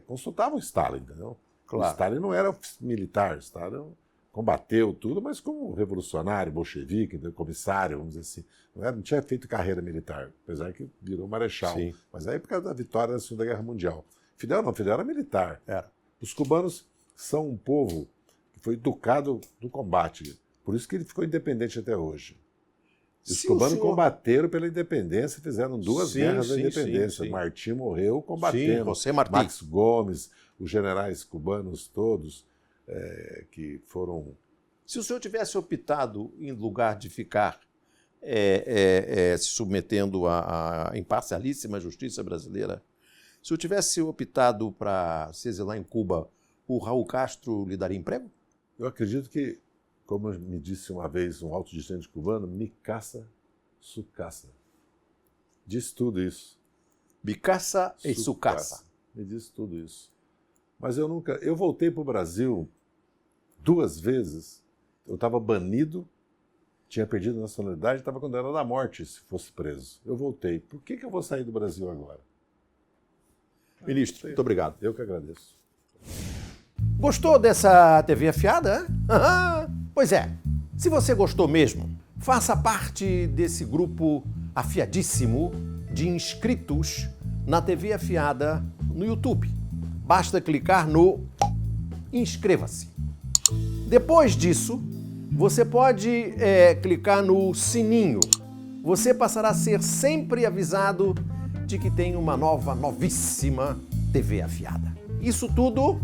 consultavam Stalin, entendeu? Claro. O Stalin não era militar, Stalin combateu tudo, mas como revolucionário, bolchevique, comissário, vamos dizer assim. Não tinha feito carreira militar, apesar que virou marechal. Sim. Mas aí por causa da vitória na Segunda Guerra Mundial. Fidel era militar. Os cubanos são um povo que foi educado no combate. Por isso que ele ficou independente até hoje. Os cubanos combateram pela independência, fizeram 2 guerras da independência. Sim. Martí morreu combatendo. José Martí. Max Gomes, os generais cubanos todos, que foram... Se o senhor tivesse optado, em lugar de ficar se submetendo à imparcialíssima justiça brasileira, se eu tivesse optado para se exilar em Cuba, o Raul Castro lhe daria emprego? Eu acredito que, como me disse uma vez um alto dirigente cubano, mi casa, su casa. Diz tudo isso. Mi casa e su casa. Me disse tudo isso. Mas eu voltei para o Brasil 2 vezes. Eu estava banido, tinha perdido a nacionalidade, estava condenado à morte se fosse preso. Eu voltei. Por que eu vou sair do Brasil agora? Ministro, muito obrigado. Eu que agradeço. Gostou dessa TV Afiada? Pois é, se você gostou mesmo, faça parte desse grupo afiadíssimo de inscritos na TV Afiada no YouTube. Basta clicar no inscreva-se. Depois disso, você pode clicar no sininho. Você passará a ser sempre avisado de que tem uma novíssima TV Afiada. Isso tudo,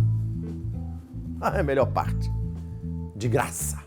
a melhor parte, de graça.